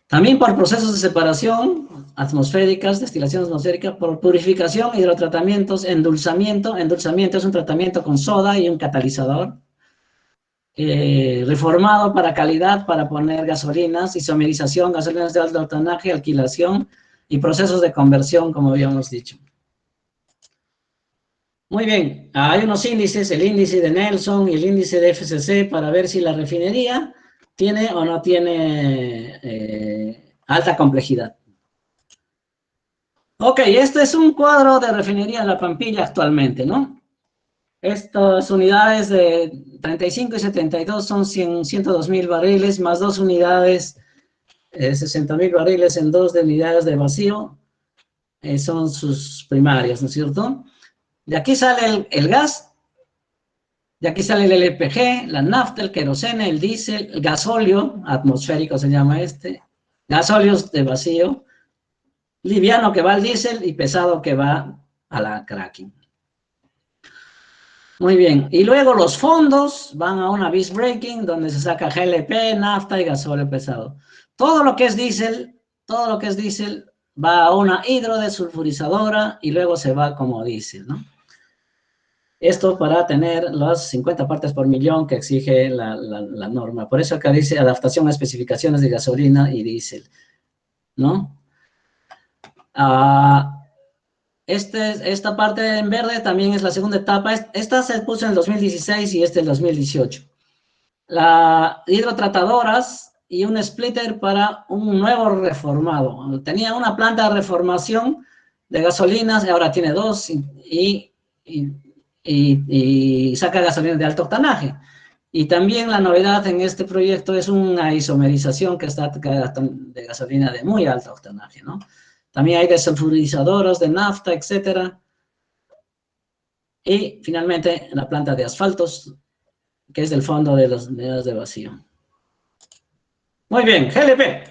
También por procesos de separación atmosféricas, destilación atmosférica, por purificación, hidrotratamientos, endulzamiento. Endulzamiento es un tratamiento con soda y un catalizador. reformado para calidad, para poner gasolinas, isomerización, gasolinas de alto octanaje, alquilación y procesos de conversión, como habíamos dicho. Muy bien, hay unos índices, el índice de Nelson y el índice de FCC para ver si la refinería tiene o no tiene alta complejidad. Ok, este es un cuadro de refinería en La Pampilla actualmente, ¿no? Estas unidades de 35 y 72 son 102.000 barriles, más 2 unidades, 60.000 barriles en 2 de unidades de vacío, son sus primarias, ¿no es cierto? De aquí sale el gas, de aquí sale el LPG, la nafta, el querosene, el diésel, el gasóleo, atmosférico se llama este, gasóleos de vacío, liviano que va al diésel y pesado que va a la cracking. Muy bien, y luego los fondos van a una bis breaking donde se saca GLP, nafta y gasóleo pesado. Todo lo que es diésel va a una hidrodesulfurizadora y luego se va como diésel, ¿no? Esto para tener las 50 partes por millón que exige la norma. Por eso acá dice adaptación a especificaciones de gasolina y diésel, ¿no? Esta parte en verde también es la segunda etapa. Esta se puso en el 2016 y el 2018. La hidrotratadoras y un splitter para un nuevo reformado. Tenía una planta de reformación de gasolinas, ahora tiene 2 y saca gasolina de alto octanaje. Y también la novedad en este proyecto es una isomerización que está de gasolina de muy alto octanaje, ¿no? También hay desulfurizadoras de nafta, etcétera. Y finalmente la planta de asfaltos, que es del fondo de las unidades de vacío. Muy bien, GLP.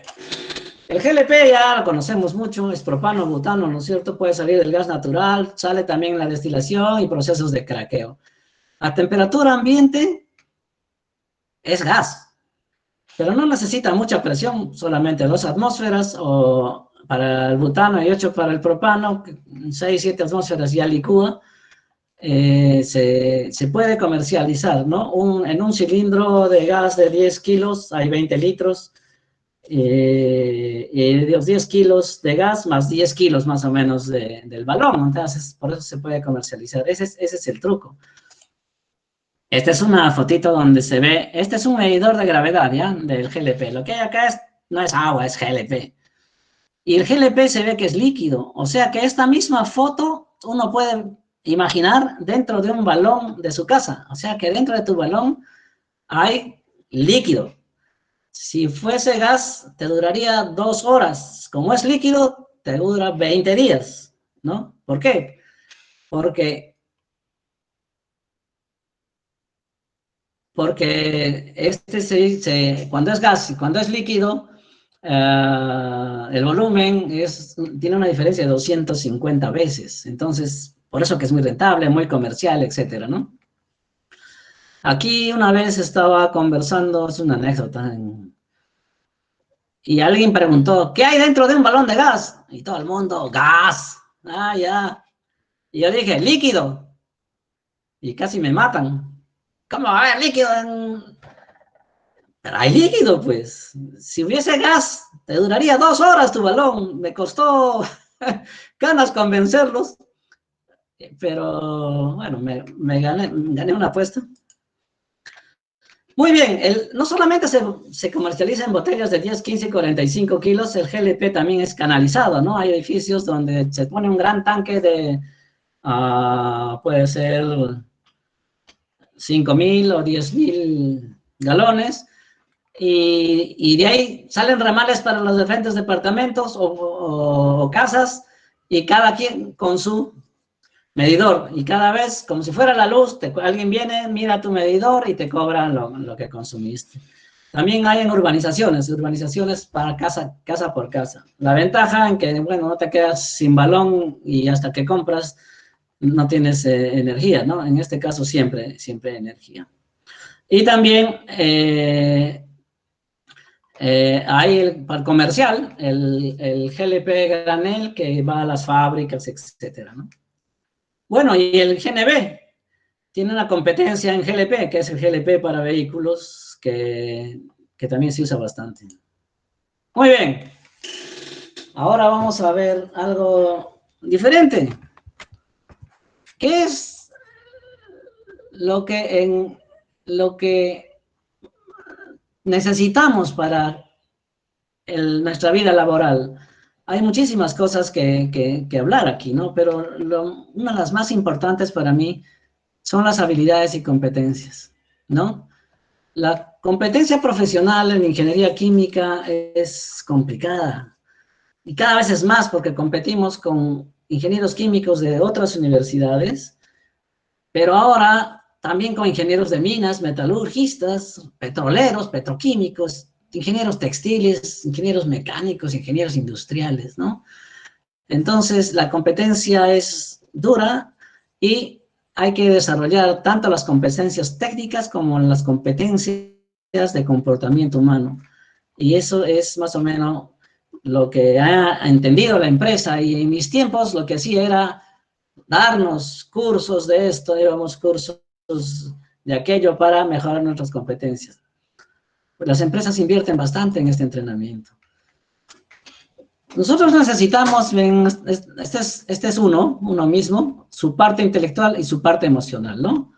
El GLP ya lo conocemos mucho, es propano, butano, ¿no es cierto? Puede salir del gas natural, sale también la destilación y procesos de craqueo. A temperatura ambiente es gas, pero no necesita mucha presión, solamente 2 atmósferas o para el butano y 8 para el propano, 6, 7 atmósferas ya licúa. Se puede comercializar, ¿no? En un cilindro de gas de 10 kilos hay 20 litros, de 10 kilos de gas más 10 kilos más o menos del balón, entonces por eso se puede comercializar, ese es el truco. Esta es una fotito donde se ve, este es un medidor de gravedad, ¿ya? Del GLP, lo que hay acá no es agua, es GLP. Y el GLP se ve que es líquido, o sea que esta misma foto uno puede imaginar dentro de un balón de su casa, o sea que dentro de tu balón hay líquido. Si fuese gas, te duraría 2 horas. Como es líquido, te dura 20 días, ¿no? ¿Por qué? Porque cuando es gas y cuando es líquido, el volumen tiene una diferencia de 250 veces. Entonces, por eso que es muy rentable, muy comercial, etcétera, ¿no? Aquí una vez estaba conversando, es una anécdota, y alguien preguntó, ¿qué hay dentro de un balón de gas? Y todo el mundo, gas. Ah, ya. Y yo dije, líquido. Y casi me matan. ¿Cómo va a haber líquido Pero hay líquido, pues. Si hubiese gas, te duraría 2 horas tu balón. Me costó ganas convencerlos. Pero, bueno, me gané una apuesta. Muy bien, no solamente se comercializa en botellas de 10, 15, 45 kilos, el GLP también es canalizado, ¿no? Hay edificios donde se pone un gran tanque de, puede ser 5.000 o 10.000 galones, y de ahí salen ramales para los diferentes departamentos o casas, y cada quien con su medidor, y cada vez, como si fuera la luz, alguien viene, mira tu medidor y te cobra lo que consumiste. También hay en urbanizaciones para casa por casa. La ventaja en que, bueno, no te quedas sin balón y hasta que compras no tienes energía, ¿no? En este caso siempre energía. Y también hay para el comercial, el GLP granel que va a las fábricas, etcétera, ¿no? Bueno, y el GNB. tiene una competencia en GLP, que es el GLP para vehículos, que también se usa bastante. Muy bien. Ahora vamos a ver algo diferente. ¿Qué es lo que necesitamos para nuestra vida laboral? Hay muchísimas cosas que hablar aquí, ¿no? Pero una de las más importantes para mí son las habilidades y competencias, ¿no? La competencia profesional en ingeniería química es complicada y cada vez es más porque competimos con ingenieros químicos de otras universidades, pero ahora también con ingenieros de minas, metalurgistas, petroleros, petroquímicos, ingenieros textiles, ingenieros mecánicos, ingenieros industriales, ¿no? Entonces, la competencia es dura y hay que desarrollar tanto las competencias técnicas como las competencias de comportamiento humano. Y eso es más o menos lo que ha entendido la empresa. Y en mis tiempos lo que hacía era darnos cursos de esto, íbamos cursos de aquello para mejorar nuestras competencias. Las empresas invierten bastante en este entrenamiento. Nosotros necesitamos, este es uno mismo, su parte intelectual y su parte emocional, ¿no?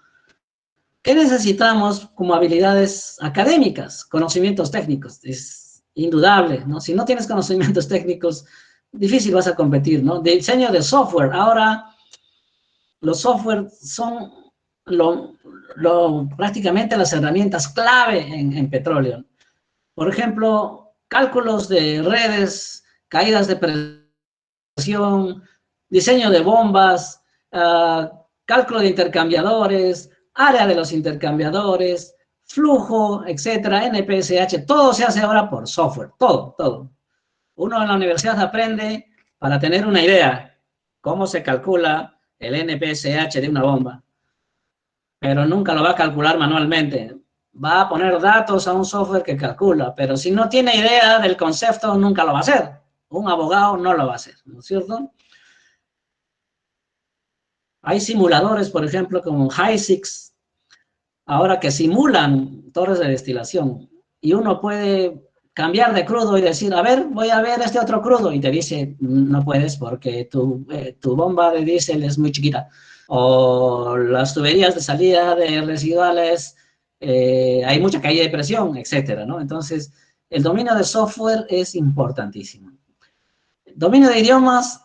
¿Qué necesitamos como habilidades académicas? Conocimientos técnicos, es indudable, ¿no? Si no tienes conocimientos técnicos, difícil vas a competir, ¿no? Diseño de software, ahora los software son prácticamente las herramientas clave en petróleo. Por ejemplo, cálculos de redes, caídas de presión, diseño de bombas, cálculo de intercambiadores, área de los intercambiadores, flujo, etcétera, NPSH, todo se hace ahora por software, todo. Uno en la universidad aprende para tener una idea cómo se calcula el NPSH de una bomba, pero nunca lo va a calcular manualmente. Va a poner datos a un software que calcula, pero si no tiene idea del concepto, nunca lo va a hacer. Un abogado no lo va a hacer, ¿no es cierto? Hay simuladores, por ejemplo, como HYSICS, ahora que simulan torres de destilación, y uno puede cambiar de crudo y decir, a ver, voy a ver este otro crudo, y te dice, no puedes porque tu bomba de diésel es muy chiquita, o las tuberías de salida de residuales, hay mucha caída de presión, etcétera, ¿no? Entonces, el dominio de software es importantísimo. Dominio de idiomas,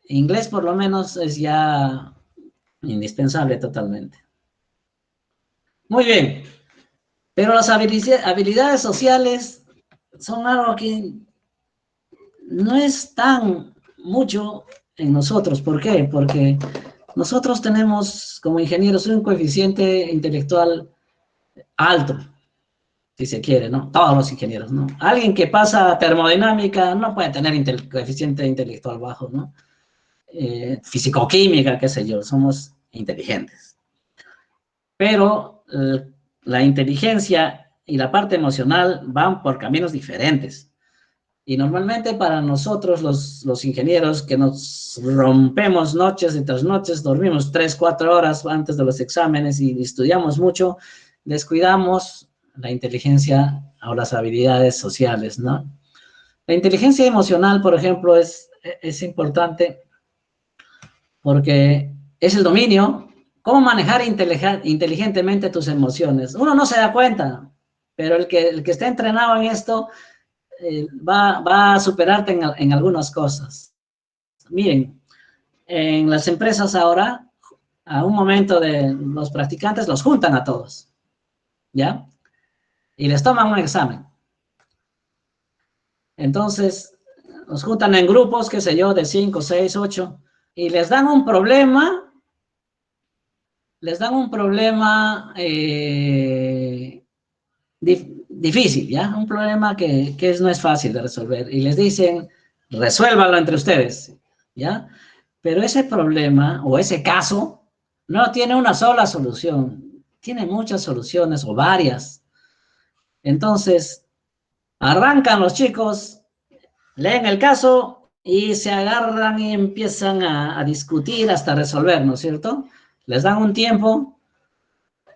inglés por lo menos es ya indispensable totalmente. Muy bien, pero las habilidades sociales son algo que no es tan mucho en nosotros. ¿Por qué? Porque nosotros tenemos como ingenieros un coeficiente intelectual alto, si se quiere, ¿no? Todos los ingenieros, ¿no? Alguien que pasa termodinámica no puede tener coeficiente intelectual bajo, ¿no? Fisicoquímica, qué sé yo, somos inteligentes. Pero la inteligencia y la parte emocional van por caminos diferentes. Y normalmente para nosotros, los ingenieros, que nos rompemos noches y tras noches, dormimos 3, 4 horas antes de los exámenes y estudiamos mucho, descuidamos la inteligencia o las habilidades sociales, ¿no? La inteligencia emocional, por ejemplo, es importante porque es el dominio, cómo manejar inteligentemente tus emociones. Uno no se da cuenta, pero el que está entrenado en esto va a superarte en algunas cosas. Miren, en las empresas ahora, a un momento de los practicantes los juntan a todos, ¿ya? Y les toman un examen. Entonces, los juntan en grupos, qué sé yo, de 5, 6, 8, y les dan un problema difícil, ¿ya? Un problema que no es fácil de resolver. Y les dicen, resuélvanlo entre ustedes, ¿ya? Pero ese problema o ese caso no tiene una sola solución. Tiene muchas soluciones o varias. Entonces, arrancan los chicos, leen el caso y se agarran y empiezan a discutir hasta resolver, ¿no es cierto? Les dan un tiempo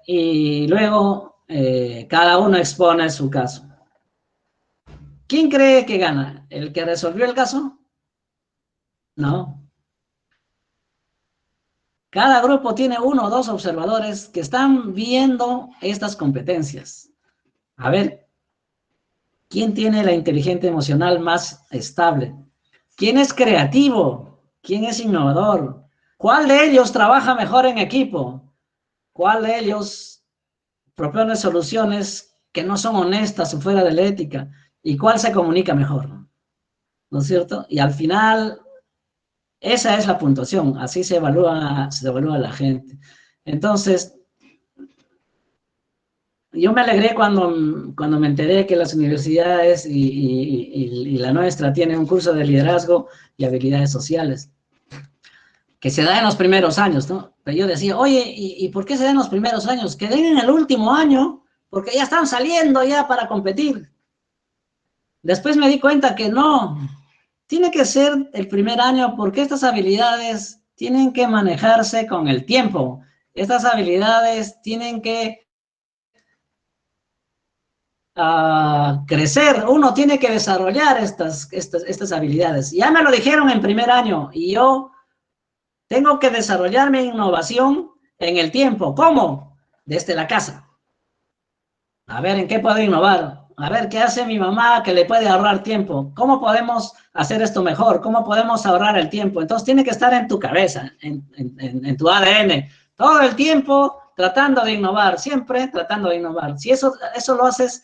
y luego cada uno expone su caso. ¿Quién cree que gana? ¿El que resolvió el caso? No. Cada grupo tiene 1 o 2 observadores que están viendo estas competencias. A ver, ¿quién tiene la inteligencia emocional más estable? ¿Quién es creativo? ¿Quién es innovador? ¿Cuál de ellos trabaja mejor en equipo? ¿Cuál de ellos propone soluciones que no son honestas o fuera de la ética? ¿Y cuál se comunica mejor? ¿No es cierto? Y al final, esa es la puntuación. Así se evalúa la gente. Entonces, yo me alegré cuando me enteré que las universidades y la nuestra tienen un curso de liderazgo y habilidades sociales, que se da en los primeros años, ¿no? Pero yo decía, oye, ¿y por qué se da en los primeros años? Que den en el último año, porque ya están saliendo ya para competir. Después me di cuenta que no, tiene que ser el primer año porque estas habilidades tienen que manejarse con el tiempo. Estas habilidades tienen que crecer, uno tiene que desarrollar estas habilidades. Ya me lo dijeron en primer año y yo tengo que desarrollar mi innovación en el tiempo. ¿Cómo? Desde la casa. A ver, ¿en qué puedo innovar? A ver, ¿qué hace mi mamá que le puede ahorrar tiempo? ¿Cómo podemos hacer esto mejor? ¿Cómo podemos ahorrar el tiempo? Entonces tiene que estar en tu cabeza, en tu ADN, todo el tiempo tratando de innovar, siempre tratando de innovar. Si eso lo haces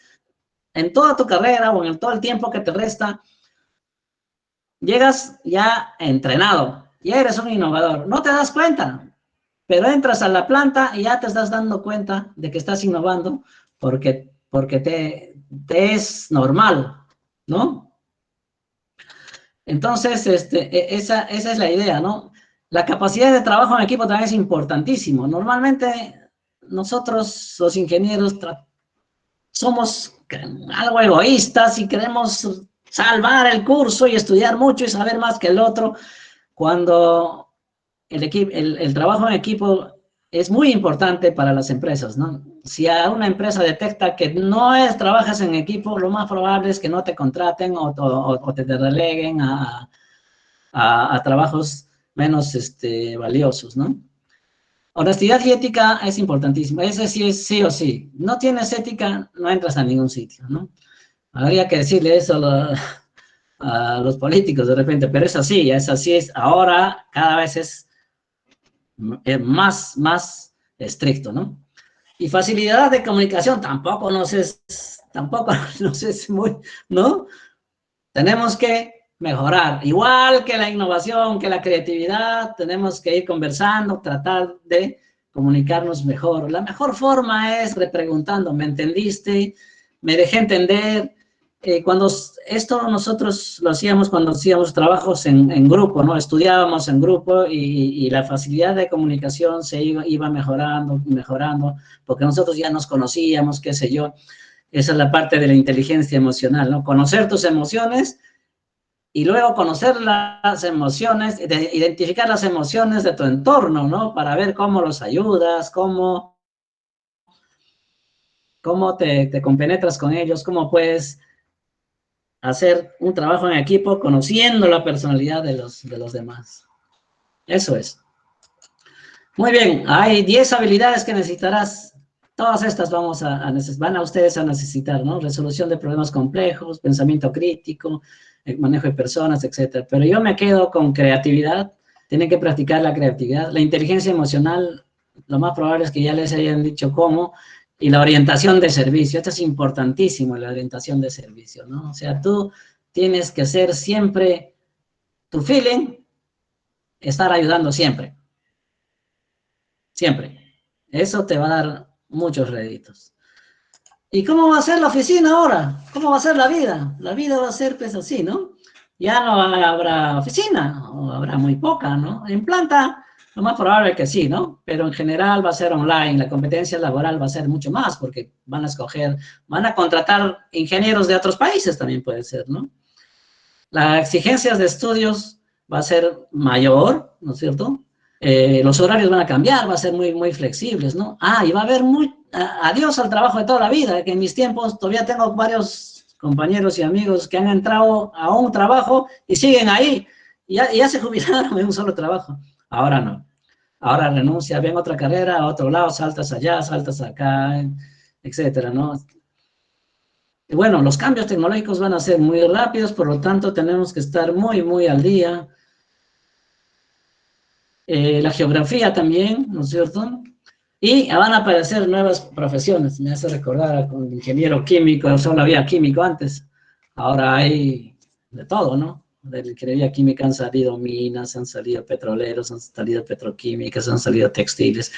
en toda tu carrera o en todo el tiempo que te resta, llegas ya entrenado, ya eres un innovador. No te das cuenta, pero entras a la planta y ya te estás dando cuenta de que estás innovando porque te es normal, ¿no? Entonces, esa es la idea, ¿no? La capacidad de trabajo en equipo también es importantísimo. Normalmente nosotros, los ingenieros, somos algo egoístas y queremos salvar el curso y estudiar mucho y saber más que el otro, cuando el trabajo en equipo es muy importante para las empresas, ¿no? Si a una empresa detecta que trabajas en equipo, lo más probable es que no te contraten o te releguen a trabajos menos valiosos, ¿no? Honestidad y ética es importantísimo. Ese sí es sí o sí. No tienes ética, no entras a ningún sitio, ¿no? Habría que decirle eso a los políticos de repente, pero es así. Ahora cada vez es más estricto, ¿no? Y facilidad de comunicación tampoco no sé si muy, ¿no? Tenemos que mejorar. Igual que la innovación, que la creatividad, tenemos que ir conversando, tratar de comunicarnos mejor. La mejor forma es repreguntando, ¿me entendiste? ¿Me dejé entender? Cuando esto nosotros lo hacíamos cuando hacíamos trabajos en grupo, ¿no? Estudiábamos en grupo y la facilidad de comunicación se iba mejorando, porque nosotros ya nos conocíamos, qué sé yo. Esa es la parte de la inteligencia emocional, ¿no? Conocer tus emociones y luego conocer las emociones, identificar las emociones de tu entorno, ¿no? Para ver cómo los ayudas, cómo te compenetras con ellos, cómo puedes hacer un trabajo en equipo conociendo la personalidad de los demás. Eso es. Muy bien, hay 10 habilidades que necesitarás. Todas estas van a ustedes a necesitar, ¿no? Resolución de problemas complejos, pensamiento crítico, manejo de personas, etcétera. Pero yo me quedo con creatividad. Tienen que practicar la creatividad. La inteligencia emocional, lo más probable es que ya les hayan dicho cómo. Y la orientación de servicio. Esto es importantísimo, la orientación de servicio, ¿no? O sea, tú tienes que hacer siempre tu feeling, estar ayudando siempre. Siempre. Eso te va a dar muchos réditos. ¿Y cómo va a ser la oficina ahora? ¿Cómo va a ser la vida? La vida va a ser pues así, ¿no? Ya no habrá oficina, o habrá muy poca, ¿no? En planta, lo más probable es que sí, ¿no? Pero en general va a ser online, la competencia laboral va a ser mucho más, porque van a contratar ingenieros de otros países también puede ser, ¿no? Las exigencias de estudios va a ser mayor, ¿no es cierto? Los horarios van a cambiar, va a ser muy, muy flexibles, ¿no? Ah, y va a haber adiós al trabajo de toda la vida, que en mis tiempos todavía tengo varios compañeros y amigos que han entrado a un trabajo y siguen ahí, y ya se jubilaron en un solo trabajo. Ahora no. Ahora renuncia, ven otra carrera, a otro lado, saltas allá, saltas acá, etcétera, ¿no? Y bueno, los cambios tecnológicos van a ser muy rápidos, por lo tanto tenemos que estar muy, muy al día. La geografía también, ¿no es cierto? Y van a aparecer nuevas profesiones. Me hace recordar con el ingeniero químico, solo había químico antes. Ahora hay de todo, ¿no? De la ingeniería química han salido minas, han salido petroleros, han salido petroquímicas, han salido textiles,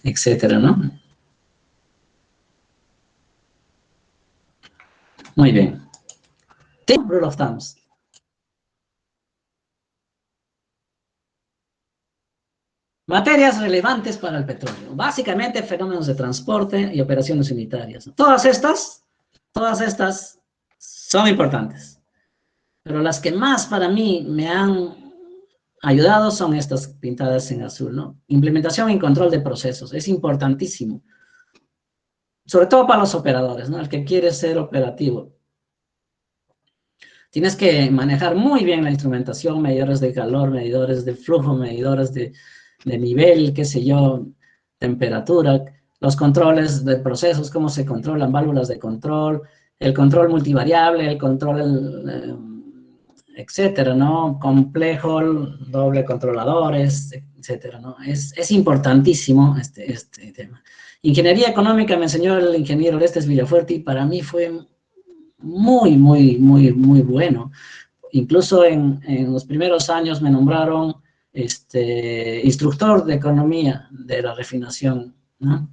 etcétera, ¿no? Muy bien. Rule of thumbs. Materias relevantes para el petróleo. Básicamente fenómenos de transporte y operaciones unitarias. Todas estas son importantes. Pero las que más para mí me han ayudado son estas pintadas en azul, ¿no? Implementación y control de procesos. Es importantísimo. Sobre todo para los operadores, ¿no? El que quiere ser operativo. Tienes que manejar muy bien la instrumentación, medidores de calor, medidores de flujo, medidores de nivel, qué sé yo, temperatura, los controles de procesos, cómo se controlan, válvulas de control, el control multivariable, el control, etcétera, ¿no? Complejo, doble controladores, etcétera, ¿no? Es importantísimo este tema. Ingeniería económica me enseñó el ingeniero Orestes Villafuerte y para mí fue muy, muy, muy, muy bueno. Incluso en los primeros años me nombraron instructor de economía de la refinación, ¿no?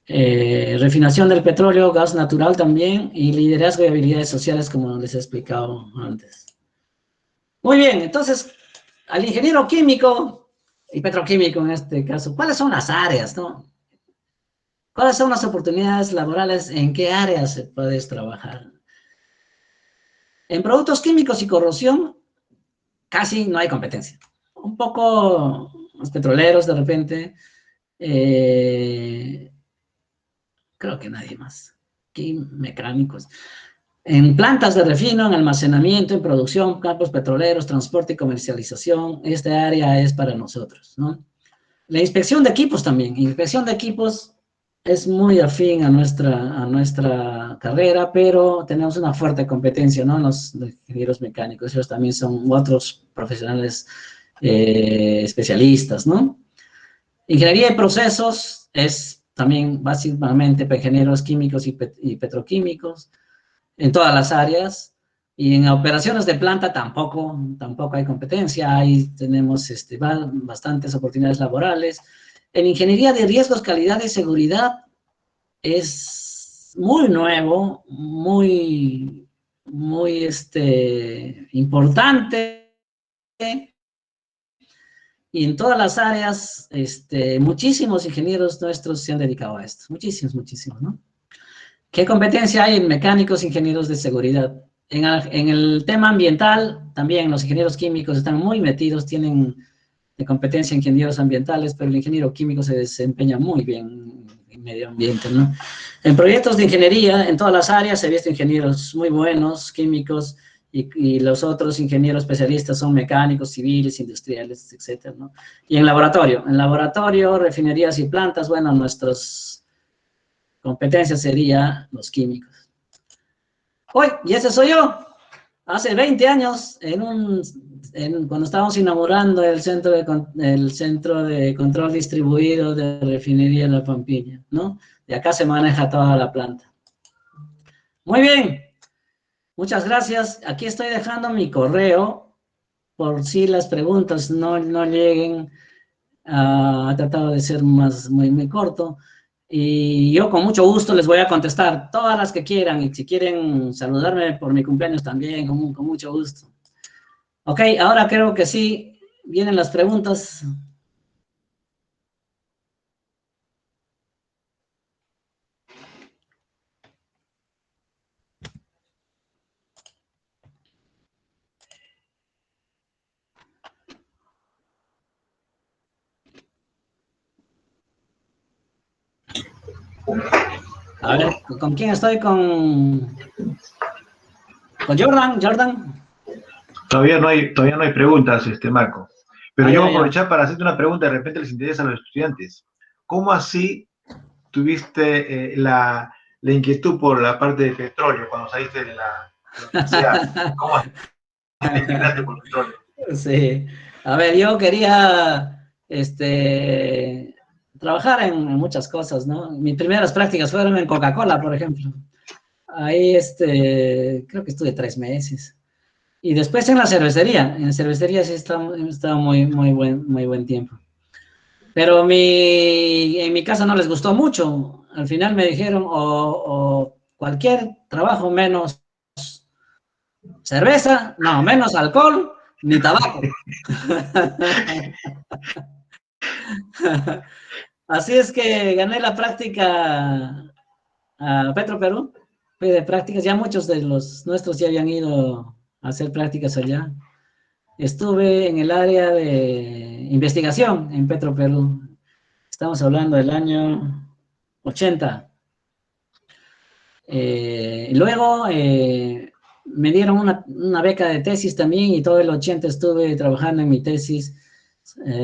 Refinación del petróleo, gas natural también, y liderazgo y habilidades sociales, como les he explicado antes. Muy bien, entonces, al ingeniero químico y petroquímico en este caso, ¿cuáles son las áreas, no? ¿Cuáles son las oportunidades laborales? ¿En qué áreas puedes trabajar? En productos químicos y corrosión, casi no hay competencia. Un poco los petroleros de repente, creo que nadie más. Aquí mecánicos. En plantas de refino, en almacenamiento, en producción, campos petroleros, transporte y comercialización, esta área es para nosotros, ¿no? La inspección de equipos también. Inspección de equipos es muy afín a nuestra carrera, pero tenemos una fuerte competencia, ¿no? Los ingenieros mecánicos, ellos también son otros profesionales especialistas, ¿no? Ingeniería de procesos es también básicamente para ingenieros químicos y petroquímicos en todas las áreas. Y en operaciones de planta tampoco hay competencia, ahí tenemos bastantes oportunidades laborales. En ingeniería de riesgos, calidad y seguridad es muy nuevo, muy importante, y en todas las áreas, muchísimos ingenieros nuestros se han dedicado a esto, muchísimos, ¿no? ¿Qué competencia hay en mecánicos, ingenieros de seguridad? En el tema ambiental, también los ingenieros químicos están muy metidos, tienen de competencia ingenieros ambientales, pero el ingeniero químico se desempeña muy bien en medio ambiente, ¿no? En proyectos de ingeniería, en todas las áreas, he visto ingenieros muy buenos, químicos, y los otros ingenieros especialistas son mecánicos, civiles, industriales, etcétera, ¿no? Y en laboratorio, refinerías y plantas, bueno, nuestras competencias serían los químicos. Hoy, y ese soy yo. Hace 20 años, cuando estábamos inaugurando el centro de control distribuido de refinería de La Pampilla, ¿no? De acá se maneja toda la planta. Muy bien, muchas gracias. Aquí estoy dejando mi correo por si las preguntas no lleguen. He tratado de ser muy corto. Y yo con mucho gusto les voy a contestar todas las que quieran. Y si quieren saludarme por mi cumpleaños también, con mucho gusto. Ok, ahora creo que sí, vienen las preguntas. A ver, ¿con quién estoy? Con Jordan. Todavía no hay preguntas, Marco. Pero yo voy a Ya. aprovechar para hacerte una pregunta, de repente les interesa a los estudiantes. ¿Cómo así tuviste la inquietud por la parte de petróleo cuando saliste de la universidad? ¿Cómo así te inclinaste por el petróleo? Sí. A ver, yo quería trabajar en muchas cosas, ¿no? Mis primeras prácticas fueron en Coca-Cola, por ejemplo. Ahí, creo que estuve 3 meses. Y después en la cervecería. En cervecería sí estaba muy buen tiempo. Pero en mi casa no les gustó mucho. Al final me dijeron, o cualquier trabajo menos cerveza, no, menos alcohol, ni tabaco. Así es que gané la práctica a Petroperú. Fui de prácticas, ya muchos de los nuestros ya habían ido a hacer prácticas allá. Estuve en el área de investigación en Petroperú. Estamos hablando del año 80. Luego me dieron una beca de tesis también y todo el 80 estuve trabajando en mi tesis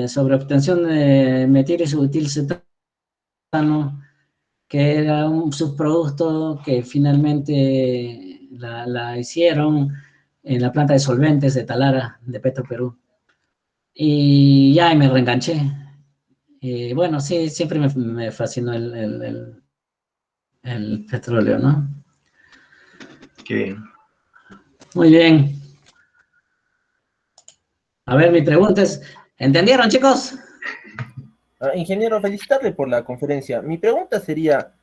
sobre obtención de metilsutilcetano, que era un subproducto que finalmente la hicieron en la planta de solventes de Talara, de Petroperú. Y ya me reenganché. Bueno, sí, siempre me fascinó el petróleo, ¿no? Qué bien. Muy bien. A ver, mi pregunta es, ¿entendieron, chicos? Ingeniero, felicitarle por la conferencia. Mi pregunta sería,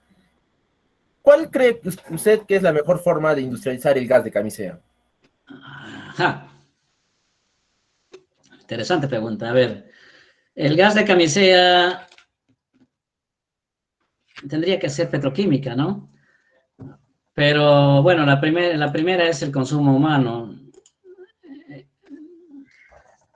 ¿cuál cree usted que es la mejor forma de industrializar el gas de camisea? Ajá. Interesante pregunta. A ver, el gas de camisea tendría que ser petroquímica, ¿no? Pero bueno, la primera es el consumo humano.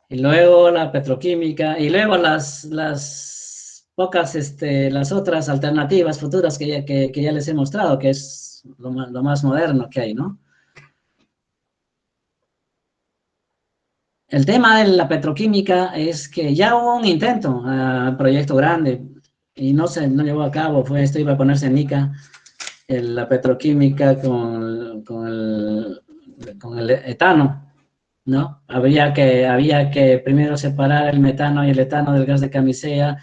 Y luego la petroquímica, y luego las pocas, las otras alternativas futuras que ya les he mostrado, que es lo más moderno que hay, ¿no? El tema de la petroquímica es que ya hubo un intento, proyecto grande, y no llevó a cabo, esto iba a ponerse en Nica, la petroquímica con el etano, ¿no? Había que primero separar el metano y el etano del gas de camisea,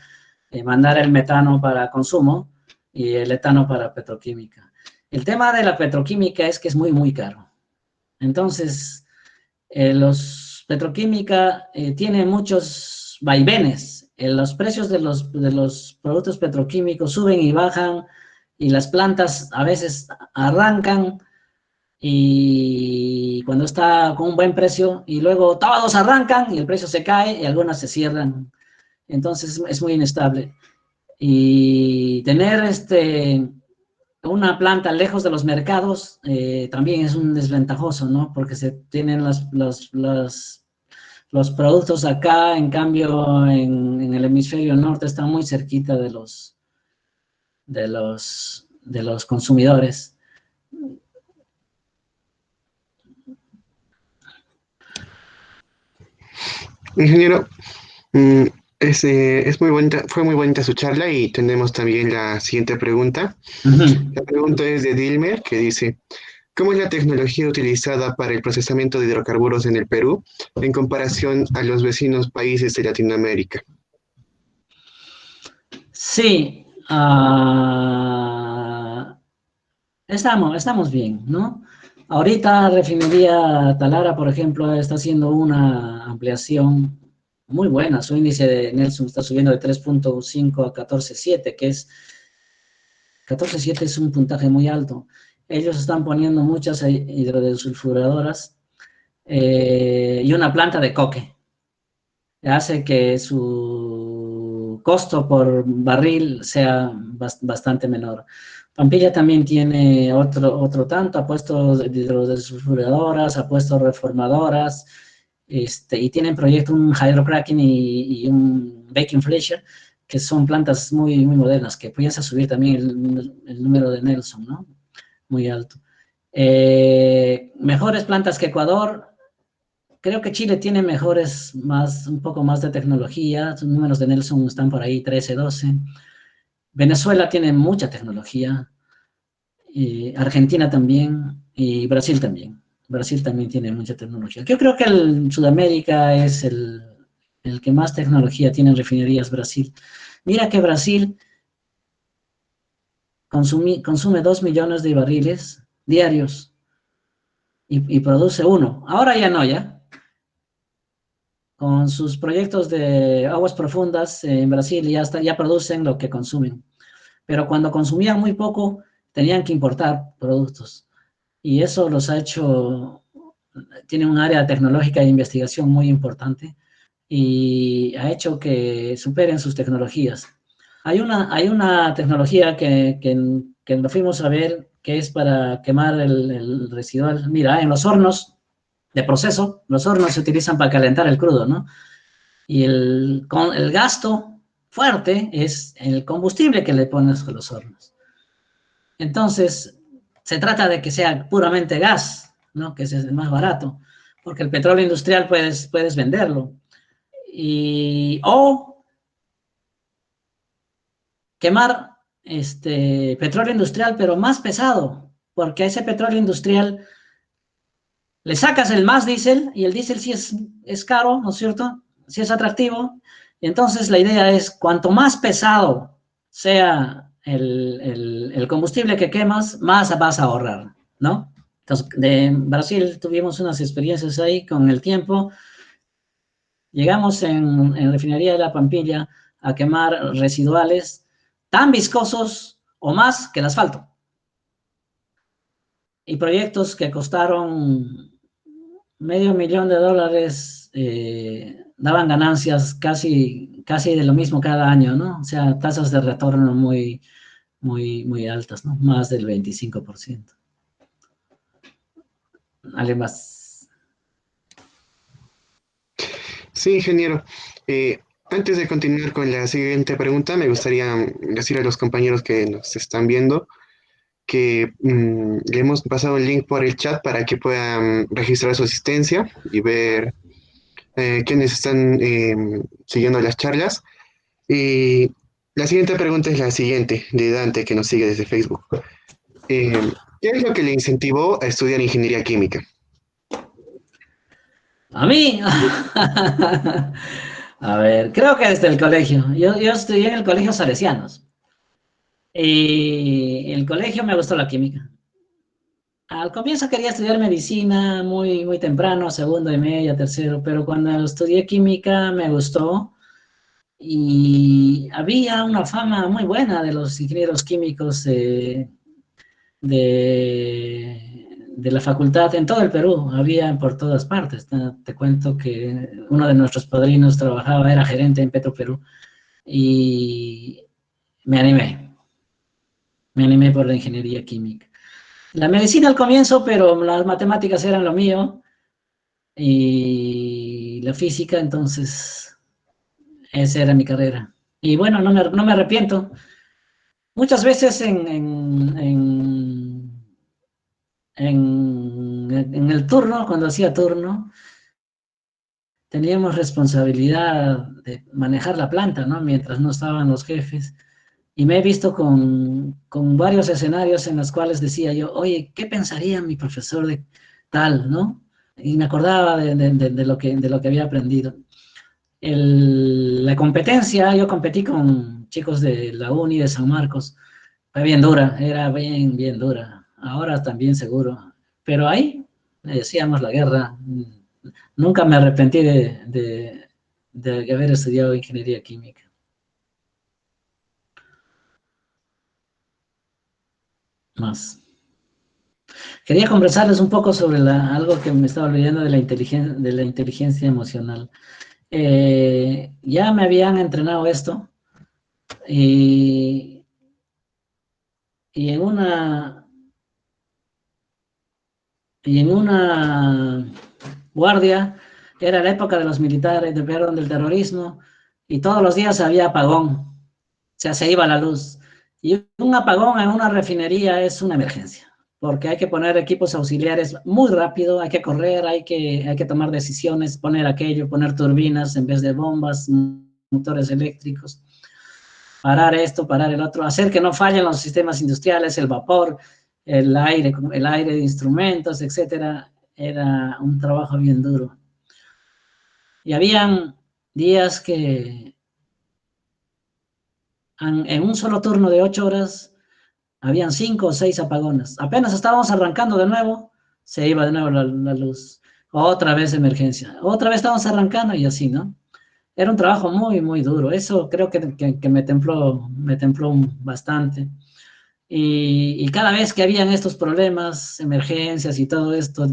mandar el metano para consumo y el etano para petroquímica. El tema de la petroquímica es que es muy caro. Entonces, los petroquímica tiene muchos vaivenes. Los precios de los productos petroquímicos suben y bajan y las plantas a veces arrancan y cuando está con un buen precio y luego todos arrancan y el precio se cae y algunas se cierran. Entonces es muy inestable. Y tener una planta lejos de los mercados también es un desventajoso, ¿no? Porque se tienen los productos acá, en cambio en el hemisferio norte están muy cerquita de los consumidores. Ingeniero, es muy bonita, fue muy bonita su charla y tenemos también la siguiente pregunta. La pregunta es de Dilmer, que dice, ¿cómo es la tecnología utilizada para el procesamiento de hidrocarburos en el Perú en comparación a los vecinos países de Latinoamérica? Sí, estamos bien, ¿no? Ahorita Refinería Talara, por ejemplo, está haciendo una ampliación muy buena. Su índice de Nelson está subiendo de 3.5 a 14.7, que es 14.7 es un puntaje muy alto. Ellos están poniendo muchas hidrodesulfuradoras y una planta de coque. Hace que su costo por barril sea bastante menor. Pampilla también tiene otro tanto, ha puesto hidrodesulfuradoras, ha puesto reformadoras, y tienen proyecto un hydrocracking y un baking flasher, que son plantas muy, muy modernas, que pudiese subir también el número de Nelson, ¿no? Muy alto. Mejores plantas que Ecuador. Creo que Chile tiene mejores, un poco más de tecnología. Sus números de Nelson están por ahí, 13, 12. Venezuela tiene mucha tecnología. Argentina también. Y Brasil también. Brasil también tiene mucha tecnología. Yo creo que Sudamérica es el que más tecnología tiene en refinerías, Brasil. Mira que Brasil consume 2 millones de barriles diarios y produce 1. Ahora ya no, ya. Con sus proyectos de aguas profundas en Brasil ya producen lo que consumen. Pero cuando consumían muy poco, tenían que importar productos. Y eso los ha hecho, tiene un área tecnológica de investigación muy importante y ha hecho que superen sus tecnologías. Hay una tecnología que lo fuimos a ver, que es para quemar el residual. Mira, en los hornos de proceso, los hornos se utilizan para calentar el crudo, ¿no? Y el gasto fuerte es el combustible que le pones a los hornos. Entonces, se trata de que sea puramente gas, ¿no? Que es más barato, porque el petróleo industrial puedes venderlo. O quemar petróleo industrial, pero más pesado, porque a ese petróleo industrial le sacas el más diésel, y el diésel sí es caro, ¿no es cierto? Sí es atractivo. Y entonces la idea es, cuanto más pesado sea el combustible que quemas, más vas a ahorrar, ¿no? Entonces, en Brasil tuvimos unas experiencias ahí con el tiempo. Llegamos en refinería de La Pampilla a quemar residuales tan viscosos o más que el asfalto. Y proyectos que costaron $500,000 daban ganancias casi de lo mismo cada año, ¿no? O sea, tasas de retorno muy, muy, muy altas, ¿no? Más del 25%. ¿Alguien más? Sí, ingeniero. Antes de continuar con la siguiente pregunta, me gustaría decir a los compañeros que nos están viendo que le hemos pasado el link por el chat para que puedan registrar su asistencia y ver quiénes están siguiendo las charlas. Y la siguiente pregunta es la siguiente, de Dante, que nos sigue desde Facebook. ¿Qué es lo que le incentivó a estudiar ingeniería química? A mí, a ver, creo que desde el colegio. Yo estudié en el colegio Salesianos. Y en el colegio me gustó la química. Al comienzo quería estudiar medicina muy, muy temprano, segundo y media, tercero, pero cuando estudié química me gustó y había una fama muy buena de los ingenieros químicos de la facultad en todo el Perú, había por todas partes. Te cuento que uno de nuestros padrinos era gerente en Petroperú y me animé por la ingeniería química. La medicina al comienzo, pero las matemáticas eran lo mío y la física, entonces esa era mi carrera. Y bueno, no me arrepiento. Muchas veces en el turno, cuando hacía turno, teníamos responsabilidad de manejar la planta, ¿no? Mientras no estaban los jefes. Y me he visto con varios escenarios en los cuales decía yo, oye, ¿qué pensaría mi profesor de tal, no? Y me acordaba de lo que había aprendido. La competencia, yo competí con chicos de la Uni de San Marcos, fue bien dura, era bien, bien dura. Ahora también seguro. Pero ahí le decíamos la guerra. Nunca me arrepentí de haber estudiado ingeniería química. Más. Quería conversarles un poco sobre algo que me estaba olvidando de la inteligencia emocional. Ya me habían entrenado esto y en una guardia, era la época de los militares, del terrorismo, y todos los días había apagón. sea, se iba la luz. Y un apagón en una refinería es una emergencia, porque hay que poner equipos auxiliares muy rápido, hay que correr, hay que tomar decisiones, poner aquello, poner turbinas en vez de bombas, motores eléctricos, parar esto, parar el otro, hacer que no fallen los sistemas industriales, el vapor, el aire de instrumentos, etcétera. Era un trabajo bien duro. Y habían días que en un solo turno de 8 horas habían 5 o 6 apagones. Apenas estábamos arrancando de nuevo, se iba de nuevo la luz. Otra vez emergencia. Otra vez estábamos arrancando y así, ¿no? Era un trabajo muy, muy duro. Eso creo que me templó bastante. Y cada vez que habían estos problemas, emergencias y todo esto,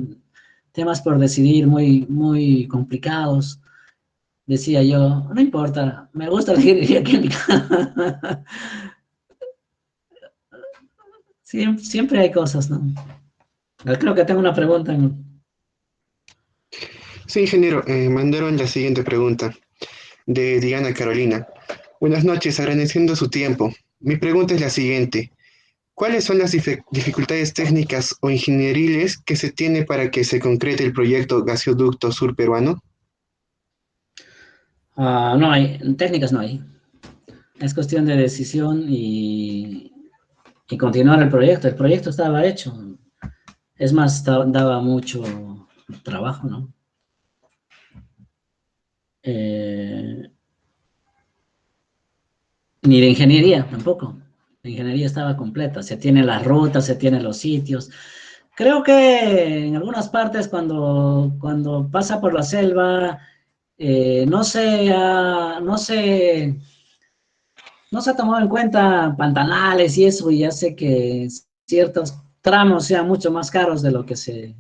temas por decidir muy, muy complicados, decía yo, no importa, me gusta la ingeniería química. Siempre hay cosas, ¿no? Creo que tengo una pregunta. Sí, ingeniero, mandaron la siguiente pregunta de Diana Carolina. Buenas noches, agradeciendo su tiempo. Mi pregunta es la siguiente. ¿Cuáles son las dificultades técnicas o ingenieriles que se tiene para que se concrete el proyecto Gasoducto Sur Peruano? No hay, técnicas no hay. Es cuestión de decisión y continuar el proyecto. El proyecto estaba hecho. Es más, daba mucho trabajo, ¿no? Ni de ingeniería tampoco. La ingeniería estaba completa. Se tienen las rutas, se tienen los sitios. Creo que en algunas partes cuando pasa por la selva, no se ha tomado en cuenta pantanales y eso, y hace que ciertos tramos sean mucho más caros de lo que se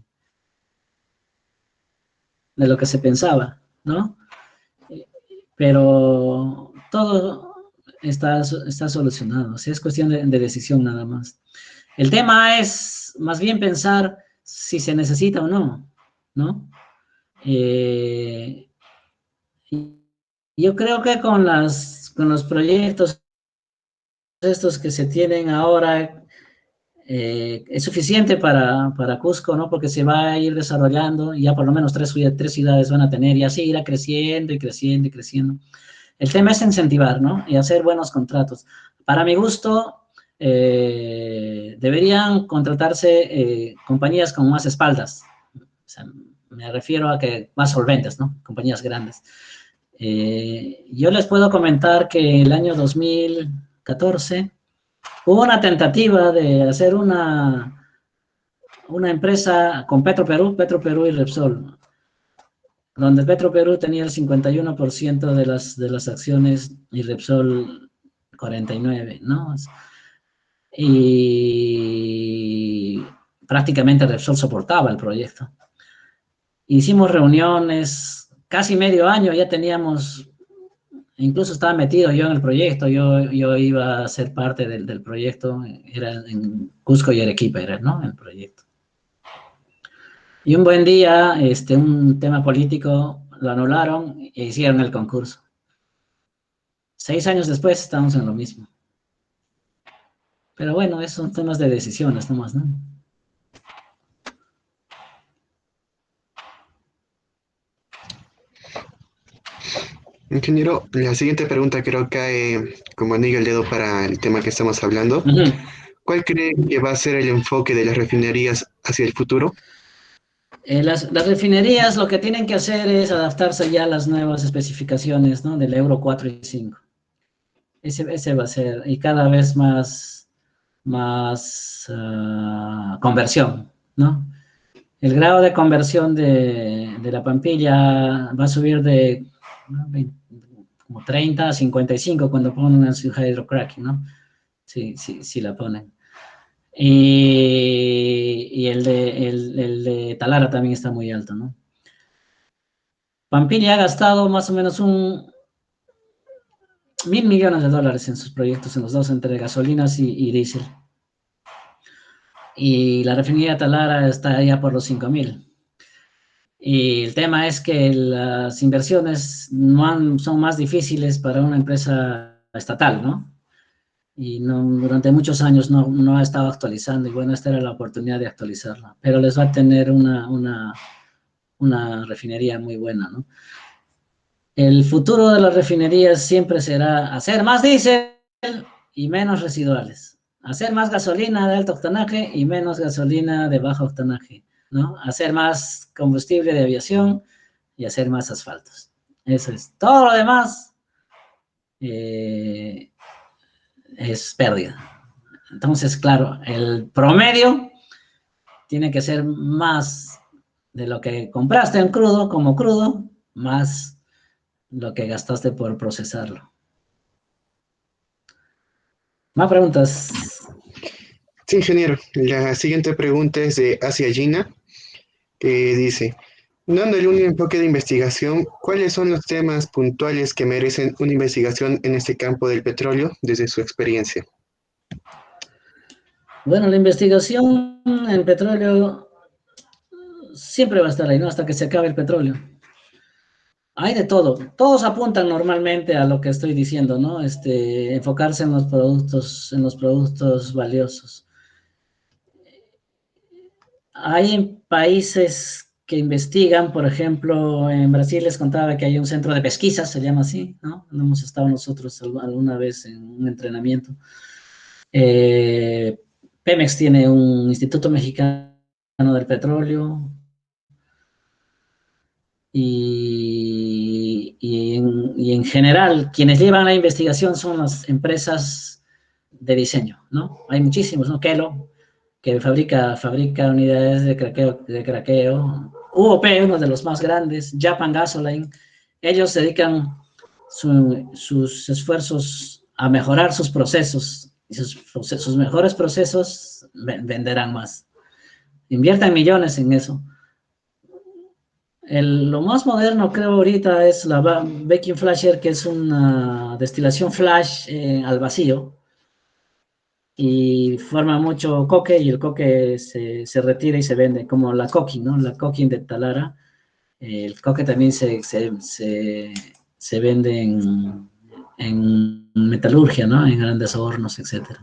pensaba, ¿no? Pero todo está solucionado, o sea, es cuestión de decisión nada más. El tema es más bien pensar si se necesita o no, ¿no? Yo creo que con los proyectos estos que se tienen ahora es suficiente para Cusco, ¿no? Porque se va a ir desarrollando y ya por lo menos tres ciudades van a tener y así irá creciendo y creciendo y creciendo. El tema es incentivar, ¿no? Y hacer buenos contratos. Para mi gusto, deberían contratarse compañías con más espaldas. O sea, me refiero a que más solventes, ¿no? Compañías grandes. Yo les puedo comentar que el año 2014 hubo una tentativa de hacer una empresa con Petroperú y Repsol, donde Petroperú tenía el 51% de las acciones y Repsol 49%, ¿no? Y prácticamente Repsol soportaba el proyecto. Hicimos reuniones, casi medio año ya teníamos, incluso estaba metido yo en el proyecto, yo iba a ser parte del proyecto, era en Cusco y Arequipa, era, ¿no? El proyecto. Y un buen día, un tema político, lo anularon e hicieron el concurso. 6 años después estamos en lo mismo. Pero bueno, esos son temas de decisiones nomás, ¿no? Ingeniero, la siguiente pregunta creo que cae como anillo al dedo para el tema que estamos hablando. Uh-huh. ¿Cuál cree que va a ser el enfoque de las refinerías hacia el futuro? Las refinerías lo que tienen que hacer es adaptarse ya a las nuevas especificaciones, ¿no? Del Euro 4 y 5. Ese va a ser, y cada vez más conversión, ¿no? El grado de conversión de la Pampilla va a subir de como 30 a 55 cuando ponen su hydrocracking, ¿no? Sí, la ponen. Y el de Talara también está muy alto, ¿no? Pampilla ha gastado más o menos $1.000 millones en sus proyectos, en los dos, entre gasolinas y diésel. Y la refinería de Talara está ya por los 5.000. Y el tema es que las inversiones son más difíciles para una empresa estatal, ¿no? y durante muchos años no ha estado actualizando, y bueno, esta era la oportunidad de actualizarla, pero les va a tener una refinería muy buena, ¿no? El futuro de las refinerías siempre será hacer más diésel y menos residuales, hacer más gasolina de alto octanaje y menos gasolina de bajo octanaje, ¿no? Hacer más combustible de aviación y hacer más asfaltos. Eso es. Todo lo demás es pérdida. Entonces, claro, el promedio tiene que ser más de lo que compraste en crudo, como crudo, más lo que gastaste por procesarlo. ¿Más preguntas? Sí, ingeniero. La siguiente pregunta es de Asia Gina, que dice, dándole un enfoque de investigación, ¿cuáles son los temas puntuales que merecen una investigación en este campo del petróleo desde su experiencia? Bueno, la investigación en petróleo siempre va a estar ahí, ¿no? Hasta que se acabe el petróleo. Hay de todo. Todos apuntan normalmente a lo que estoy diciendo, ¿no? Enfocarse en los productos valiosos. Hay países que investigan, por ejemplo, en Brasil les contaba que hay un centro de pesquisa, se llama así, ¿no? Hemos estado nosotros alguna vez en un entrenamiento. Pemex tiene un Instituto Mexicano del Petróleo, y en general, quienes llevan la investigación son las empresas de diseño, ¿no? Hay muchísimos, ¿no? Kellogg, que fabrica unidades de craqueo. UOP, uno de los más grandes, Japan Gasoline, ellos dedican sus esfuerzos a mejorar sus procesos, y sus mejores procesos venderán más. Inviertan millones en eso. Lo más moderno, creo, ahorita es la Baking Flasher, que es una destilación flash al vacío, y forma mucho coque, y el coque se retira y se vende, como la coking, ¿no? La coking de Talara. El coque también se vende en metalurgia, ¿no? En grandes hornos, etcétera.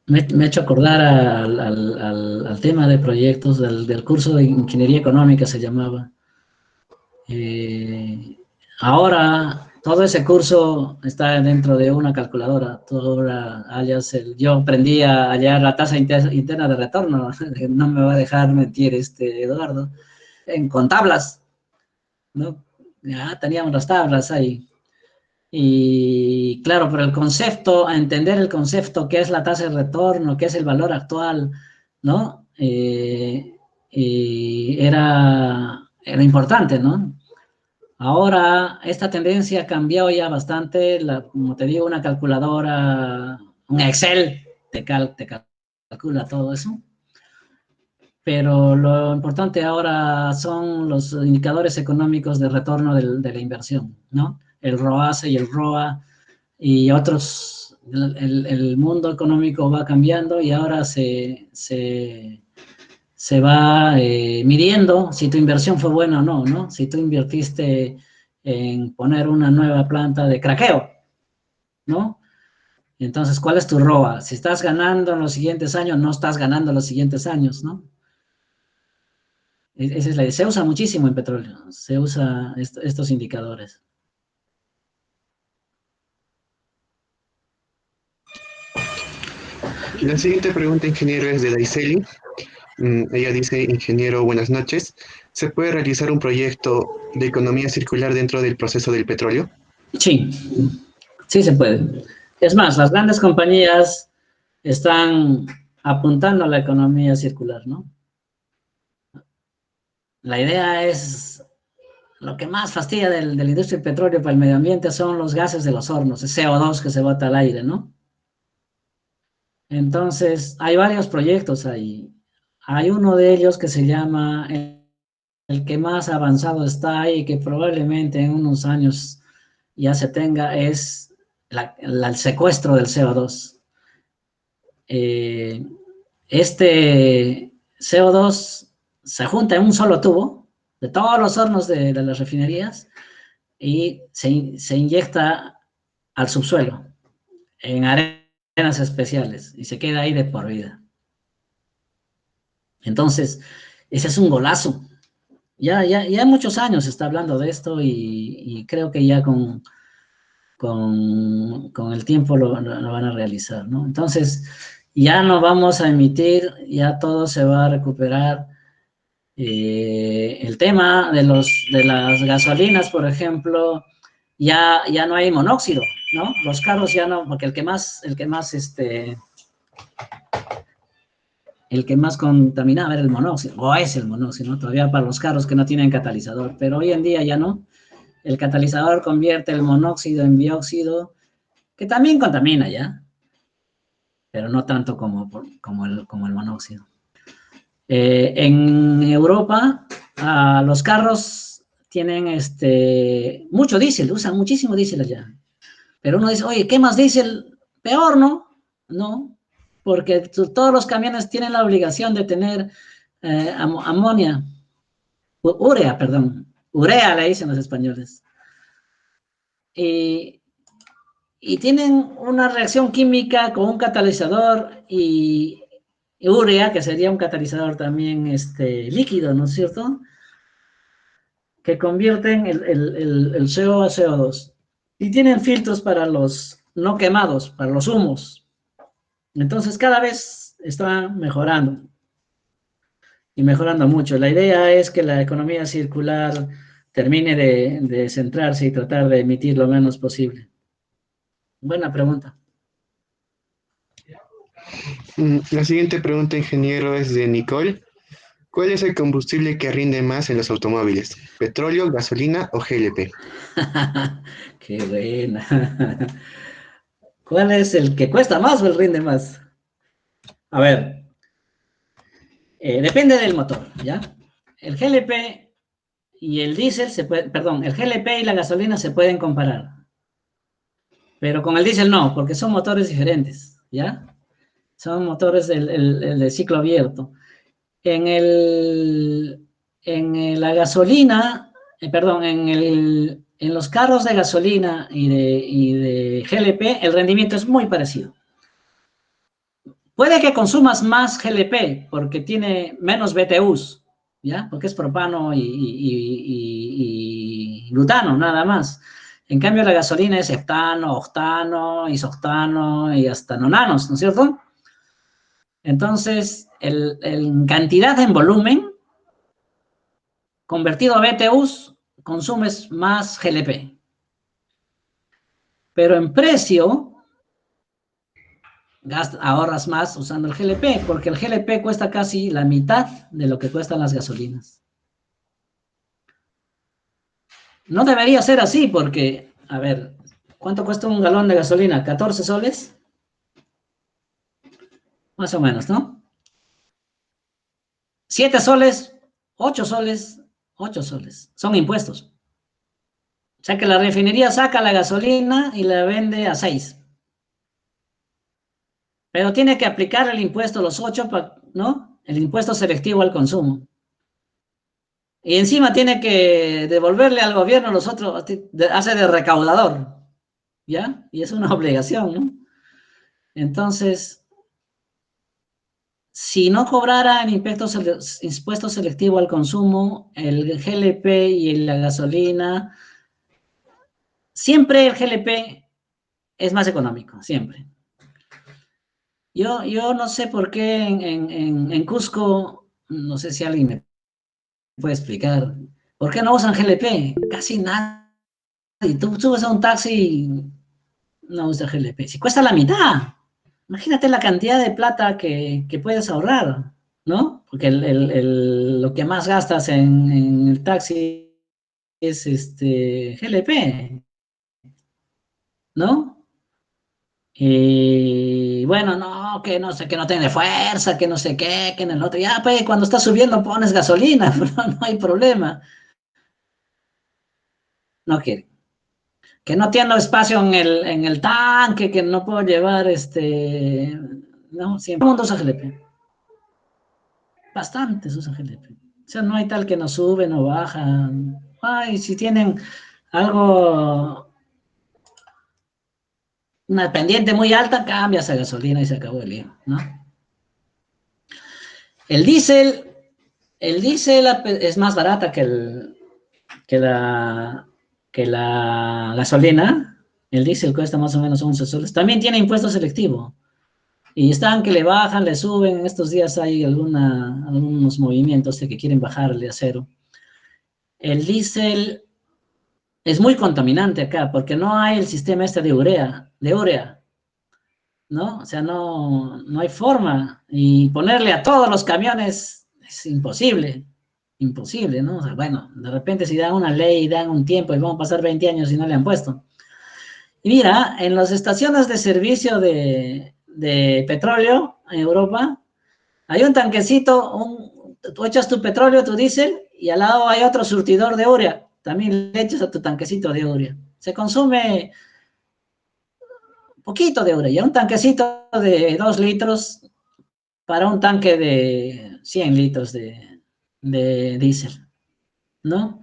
Me he hecho acordar al tema de proyectos del curso de Ingeniería Económica, se llamaba. Ahora, todo ese curso está dentro de una calculadora. Yo aprendí a hallar la tasa interna de retorno. No me va a dejar mentir Eduardo. Con tablas, ¿no? Ya teníamos las tablas ahí. Y claro, pero a entender el concepto, qué es la tasa de retorno, qué es el valor actual, ¿no? Era importante, ¿no? Ahora, esta tendencia ha cambiado ya bastante. Como te digo, una calculadora, un Excel, te calcula todo eso. Pero lo importante ahora son los indicadores económicos de retorno de la inversión, ¿no? El ROACE y el ROA y otros. El mundo económico va cambiando, y ahora se va midiendo si tu inversión fue buena o no, ¿no? Si tú invertiste en poner una nueva planta de craqueo, ¿no? Entonces, ¿cuál es tu ROA? Si estás ganando en los siguientes años, no estás ganando en los siguientes años, ¿no? Esa es se usa muchísimo en petróleo, se usa estos indicadores. La siguiente pregunta, ingeniero, es de Daiseli. Ella dice, ingeniero, buenas noches. ¿Se puede realizar un proyecto de economía circular dentro del proceso del petróleo? Sí, sí se puede. Es más, las grandes compañías están apuntando a la economía circular, ¿no? La idea es, lo que más fastidia de la industria del petróleo para el medio ambiente son los gases de los hornos, el CO2 que se bota al aire, ¿no? Entonces, hay varios proyectos ahí. Hay uno de ellos que se llama, el que más avanzado está y que probablemente en unos años ya se tenga, es el secuestro del CO2. Este CO2 se junta en un solo tubo de todos los hornos de las refinerías, y se inyecta al subsuelo, en arenas especiales, y se queda ahí de por vida. Entonces, ese es un golazo. Ya muchos años se está hablando de esto y creo que ya con el tiempo lo van a realizar, ¿no? Entonces, ya no vamos a emitir, ya todo se va a recuperar. El tema de las gasolinas, por ejemplo, ya no hay monóxido, ¿no? Los carros ya no, porque el que más contaminaba era el monóxido, o es el monóxido, ¿no? Todavía para los carros que no tienen catalizador, pero hoy en día ya no. El catalizador convierte el monóxido en dióxido, que también contamina ya, pero no tanto como el monóxido. En Europa, los carros tienen mucho diésel, usan muchísimo diésel allá. Pero uno dice, oye, ¿qué más diésel? Peor, ¿no? No, porque todos los camiones tienen la obligación de tener amonia, urea, perdón, urea le dicen los españoles. Y tienen una reacción química con un catalizador y urea, que sería un catalizador también líquido, ¿no es cierto? Que convierten el CO a CO2. Y tienen filtros para los no quemados, para los humos. Entonces cada vez está mejorando. Y mejorando mucho. La idea es que la economía circular termine de centrarse y tratar de emitir lo menos posible. Buena pregunta. La siguiente pregunta, ingeniero, es de Nicole. ¿Cuál es el combustible que rinde más en los automóviles? ¿Petróleo, gasolina o GLP? Qué buena. ¿Cuál es el que cuesta más o el rinde más? A ver, depende del motor, ¿ya? El GLP y el diésel el GLP y la gasolina se pueden comparar. Pero con el diésel no, porque son motores diferentes, ¿ya? Son motores el de ciclo abierto. En la gasolina, en los carros de gasolina y de GLP, el rendimiento es muy parecido. Puede que consumas más GLP porque tiene menos BTUs, ¿ya? Porque es propano y butano, nada más. En cambio, la gasolina es heptano, octano, isoctano y hasta nonanos, ¿no es cierto? Entonces, en cantidad, en volumen, convertido a BTUs, consumes más GLP. Pero en precio, ahorras más usando el GLP, porque el GLP cuesta casi la mitad de lo que cuestan las gasolinas. No debería ser así, porque, a ver, ¿cuánto cuesta un galón de gasolina? ¿14 soles? Más o menos, ¿no? 7 soles, 8 soles, 8 soles. Son impuestos. O sea que la refinería saca la gasolina y la vende a 6. Pero tiene que aplicar el impuesto, los 8, ¿no? El impuesto selectivo al consumo. Y encima tiene que devolverle al gobierno los otros, hace de recaudador, ¿ya? Y es una obligación, ¿no? Entonces, si no cobrara el impuesto selectivo al consumo, el GLP y la gasolina, siempre el GLP es más económico, siempre. Yo no sé por qué en Cusco, no sé si alguien me puede explicar, ¿por qué no usan GLP? Casi nadie. Tú subes a un taxi, no usa GLP. Si cuesta la mitad, imagínate la cantidad de plata que puedes ahorrar, ¿no? Porque lo que más gastas en el taxi es GLP, ¿no? Y bueno, no, que no sé, que no tiene fuerza, que no sé qué, que en el otro, ya, pues cuando estás subiendo pones gasolina, pero no hay problema. No quiere. Que no tiene espacio en el tanque, que no puedo llevar no, siempre. Todo el mundo usa GLP. Bastantes usan GLP. O sea, no hay tal que no sube, no baja. Ay, si tienen algo una pendiente muy alta, cambias a gasolina y se acabó el lío, ¿no? El diésel es más barata que la gasolina. El diésel cuesta más o menos 11 soles. También tiene impuesto selectivo. Y están que le bajan, le suben. En estos días hay algunos movimientos de que quieren bajarle a cero. El diésel es muy contaminante acá, porque no hay el sistema este de urea, ¿no? O sea, no hay forma. Y ponerle a todos los camiones es imposible, ¿no? O sea, bueno, de repente si dan una ley, dan un tiempo y vamos a pasar 20 años y no le han puesto. Y mira, en las estaciones de servicio de petróleo en Europa, hay un tanquecito, tú echas tu petróleo, tu diésel, y al lado hay otro surtidor de urea. También le echas a tu tanquecito de urea. Se consume poquito de urea, un tanquecito de 2 litros para un tanque de 100 litros de diésel, ¿no?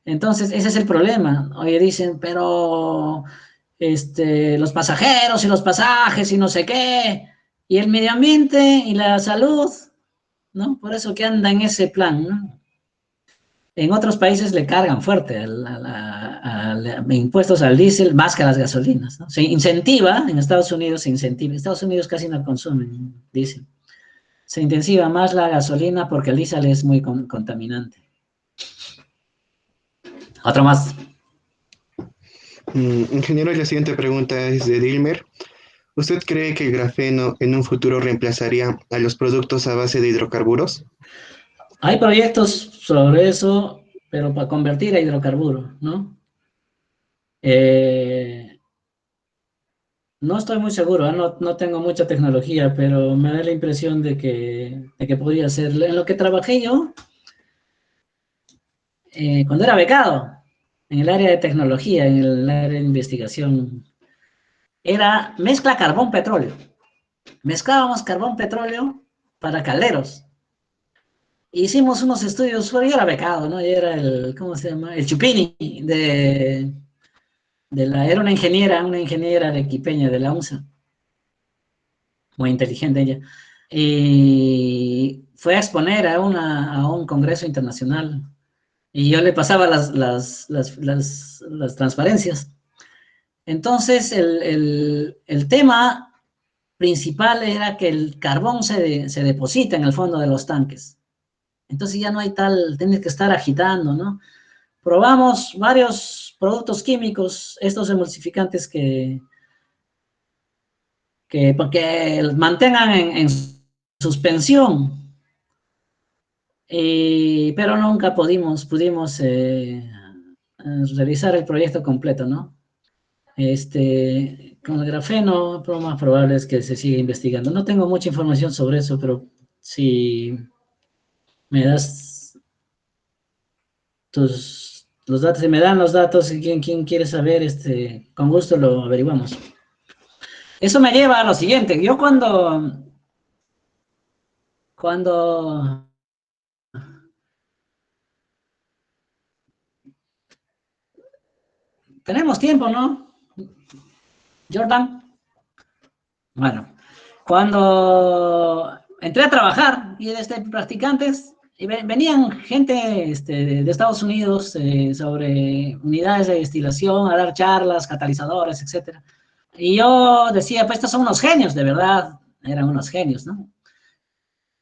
Entonces, ese es el problema. Oye, dicen, pero los pasajeros y los pasajes y no sé qué, y el medio ambiente y la salud, ¿no? Por eso que anda en ese plan, ¿no? En otros países le cargan fuerte impuestos al diésel más que a las gasolinas, ¿no? Se incentiva, en Estados Unidos se incentiva, en Estados Unidos casi no consumen diésel. Se intensiva más la gasolina porque el diésel es muy contaminante. Otro más. Ingeniero, la siguiente pregunta es de Dilmer. ¿Usted cree que el grafeno en un futuro reemplazaría a los productos a base de hidrocarburos? Hay proyectos sobre eso, pero para convertir a hidrocarburos, ¿no? No estoy muy seguro, no tengo mucha tecnología, pero me da la impresión de que podría ser. En lo que trabajé yo, cuando era becado, en el área de tecnología, en el área de investigación, era mezcla carbón-petróleo. Mezclábamos carbón-petróleo para calderos. Hicimos unos estudios, yo era becado, ¿no? Yo era ¿cómo se llama? El Chupini era una ingeniera de Quipeña, de la UNSA. Muy inteligente ella. Y fue a exponer a un congreso internacional. Y yo le pasaba las transparencias. Entonces, el tema principal era que el carbón se deposita en el fondo de los tanques. Entonces ya no hay tienes que estar agitando, ¿no? Probamos varios productos químicos, estos emulsificantes que mantengan en suspensión, pero nunca pudimos realizar el proyecto completo, ¿no? Con el grafeno, lo más probable es que se siga investigando. No tengo mucha información sobre eso, pero si me das los datos, si me dan los datos y quién quiere saber, con gusto lo averiguamos. Eso me lleva a lo siguiente. Yo cuando tenemos tiempo, ¿no? Jordan. Bueno, cuando entré a trabajar y practicantes, y venían gente de Estados Unidos sobre unidades de destilación a dar charlas, catalizadores, etc. Y yo decía, pues estos son unos genios, de verdad, eran unos genios, ¿no?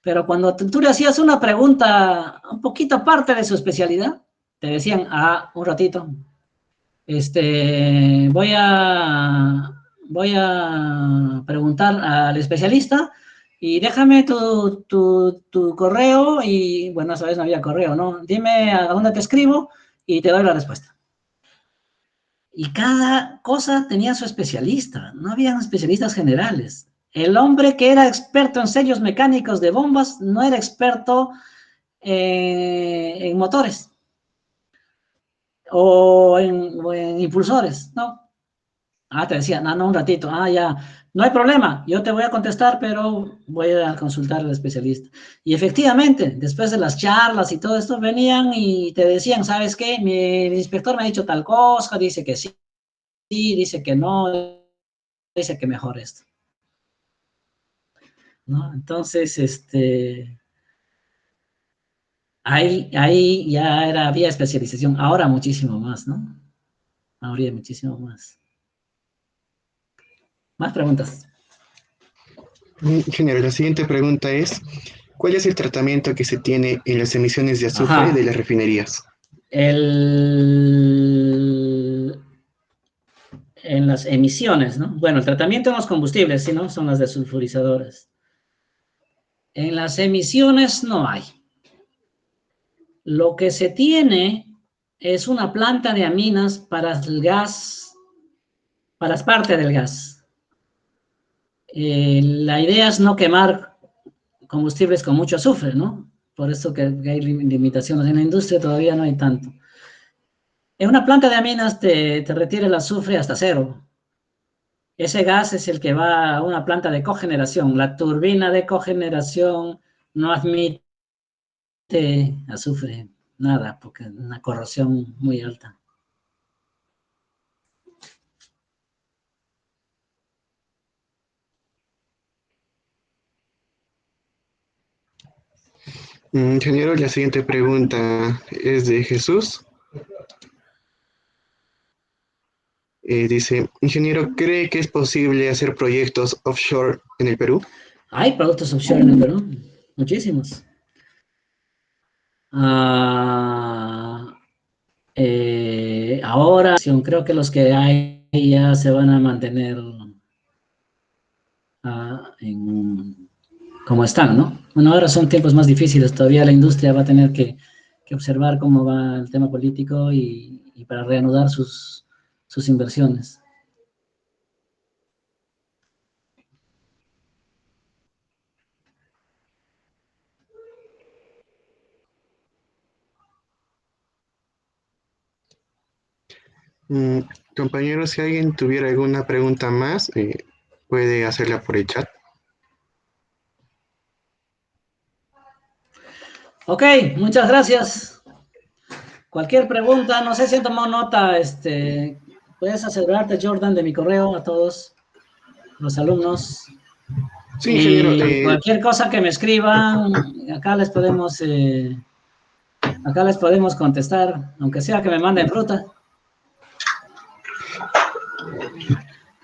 Pero cuando tú le hacías una pregunta un poquito aparte de su especialidad, te decían, un ratito, voy a preguntar al especialista y déjame tu correo y, bueno, esa vez no había correo, ¿no? Dime a dónde te escribo y te doy la respuesta. Y cada cosa tenía su especialista, no habían especialistas generales. El hombre que era experto en sellos mecánicos de bombas no era experto en motores o en impulsores, ¿no? Te decía, no, un ratito, ya, no hay problema, yo te voy a contestar, pero voy a consultar al especialista. Y efectivamente, después de las charlas y todo esto, venían y te decían, ¿sabes qué? El inspector me ha dicho tal cosa, dice que sí, dice que no, dice que mejor esto, ¿no? Entonces, ahí ya había especialización, ahora muchísimo más, ¿no? Habría muchísimo más. Más preguntas. Ingeniero, la siguiente pregunta es, ¿cuál es el tratamiento que se tiene en las emisiones de azufre de las refinerías? En las emisiones, ¿no? Bueno, el tratamiento en los combustibles, ¿sí, no? Son las desulfurizadoras. En las emisiones no hay. Lo que se tiene es una planta de aminas para el gas, para la parte del gas. La idea es no quemar combustibles con mucho azufre, ¿no? Por eso que hay limitaciones. En la industria todavía no hay tanto. En una planta de aminas te retira el azufre hasta cero. Ese gas es el que va a una planta de cogeneración. La turbina de cogeneración no admite azufre, nada, porque es una corrosión muy alta. Ingeniero, la siguiente pregunta es de Jesús. Dice, ingeniero, ¿cree que es posible hacer proyectos offshore en el Perú? Hay productos offshore en el Perú, muchísimos. Ahora creo que los que hay ya se van a mantener como están, ¿no? Bueno, ahora son tiempos más difíciles, todavía la industria va a tener que observar cómo va el tema político y para reanudar sus inversiones. Compañeros, si alguien tuviera alguna pregunta más, puede hacerla por el chat. Ok, muchas gracias. Cualquier pregunta, no sé si han tomado nota, puedes asegurarte, Jordan, de mi correo a todos los alumnos. Sí, y ingeniero. Cualquier cosa que me escriban, acá les podemos contestar, aunque sea que me manden fruta.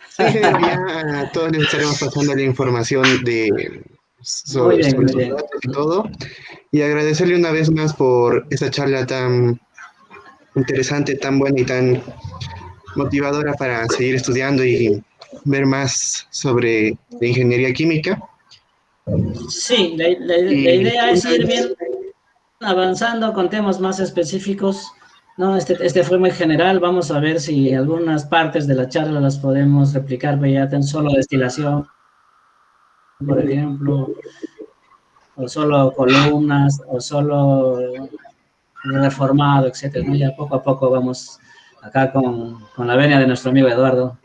Sí, ingeniero, ya a todos les estaremos pasando la información sobre Muy sus bien. datos y todo. Y agradecerle una vez más por esta charla tan interesante, tan buena y tan motivadora para seguir estudiando y ver más sobre la ingeniería química. Sí, la idea es ir bien avanzando con temas más específicos, ¿no? Este fue muy general, vamos a ver si algunas partes de la charla las podemos replicar, ya tan solo destilación, por ejemplo, o solo columnas, o solo reformado, etcétera, ¿no? Ya poco a poco vamos acá con la venia de nuestro amigo Eduardo.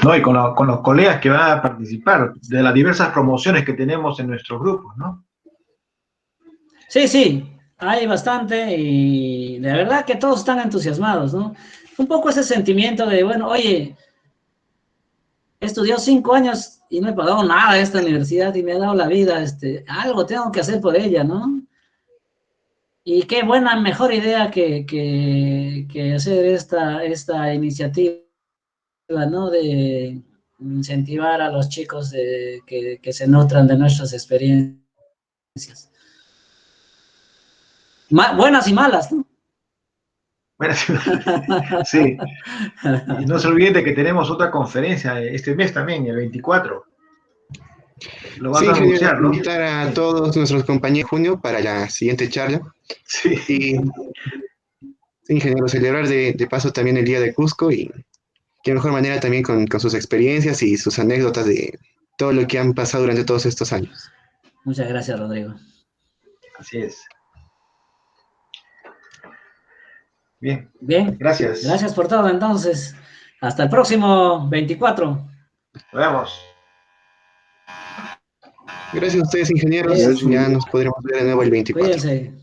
No, y con los colegas que van a participar de las diversas promociones que tenemos en nuestros grupos, ¿no? Sí, hay bastante y de verdad que todos están entusiasmados, ¿no? Un poco ese sentimiento de, bueno, oye, he estudiado 5 años y no he pagado nada a esta universidad y me ha dado la vida, algo tengo que hacer por ella, ¿no? Y qué buena, mejor idea que hacer esta iniciativa, ¿no? De incentivar a los chicos que se nutran de nuestras experiencias. Buenas y malas, ¿no? Sí. Y no se olviden de que tenemos otra conferencia este mes también, el 24. Lo vas Sí, a ingeniero, anunciar, ¿no? invitar a todos nuestros compañeros en junio para la siguiente charla. Sí. Y, ingeniero, celebrar de paso también el Día de Cusco y qué mejor manera también con sus experiencias y sus anécdotas de todo lo que han pasado durante todos estos años. Muchas gracias, Rodrigo. Así es. Bien. Gracias. Gracias por todo, entonces. Hasta el próximo 24. Nos vemos. Gracias a ustedes, ingenieros. Ya nos podremos ver de nuevo el 24. Cuídense.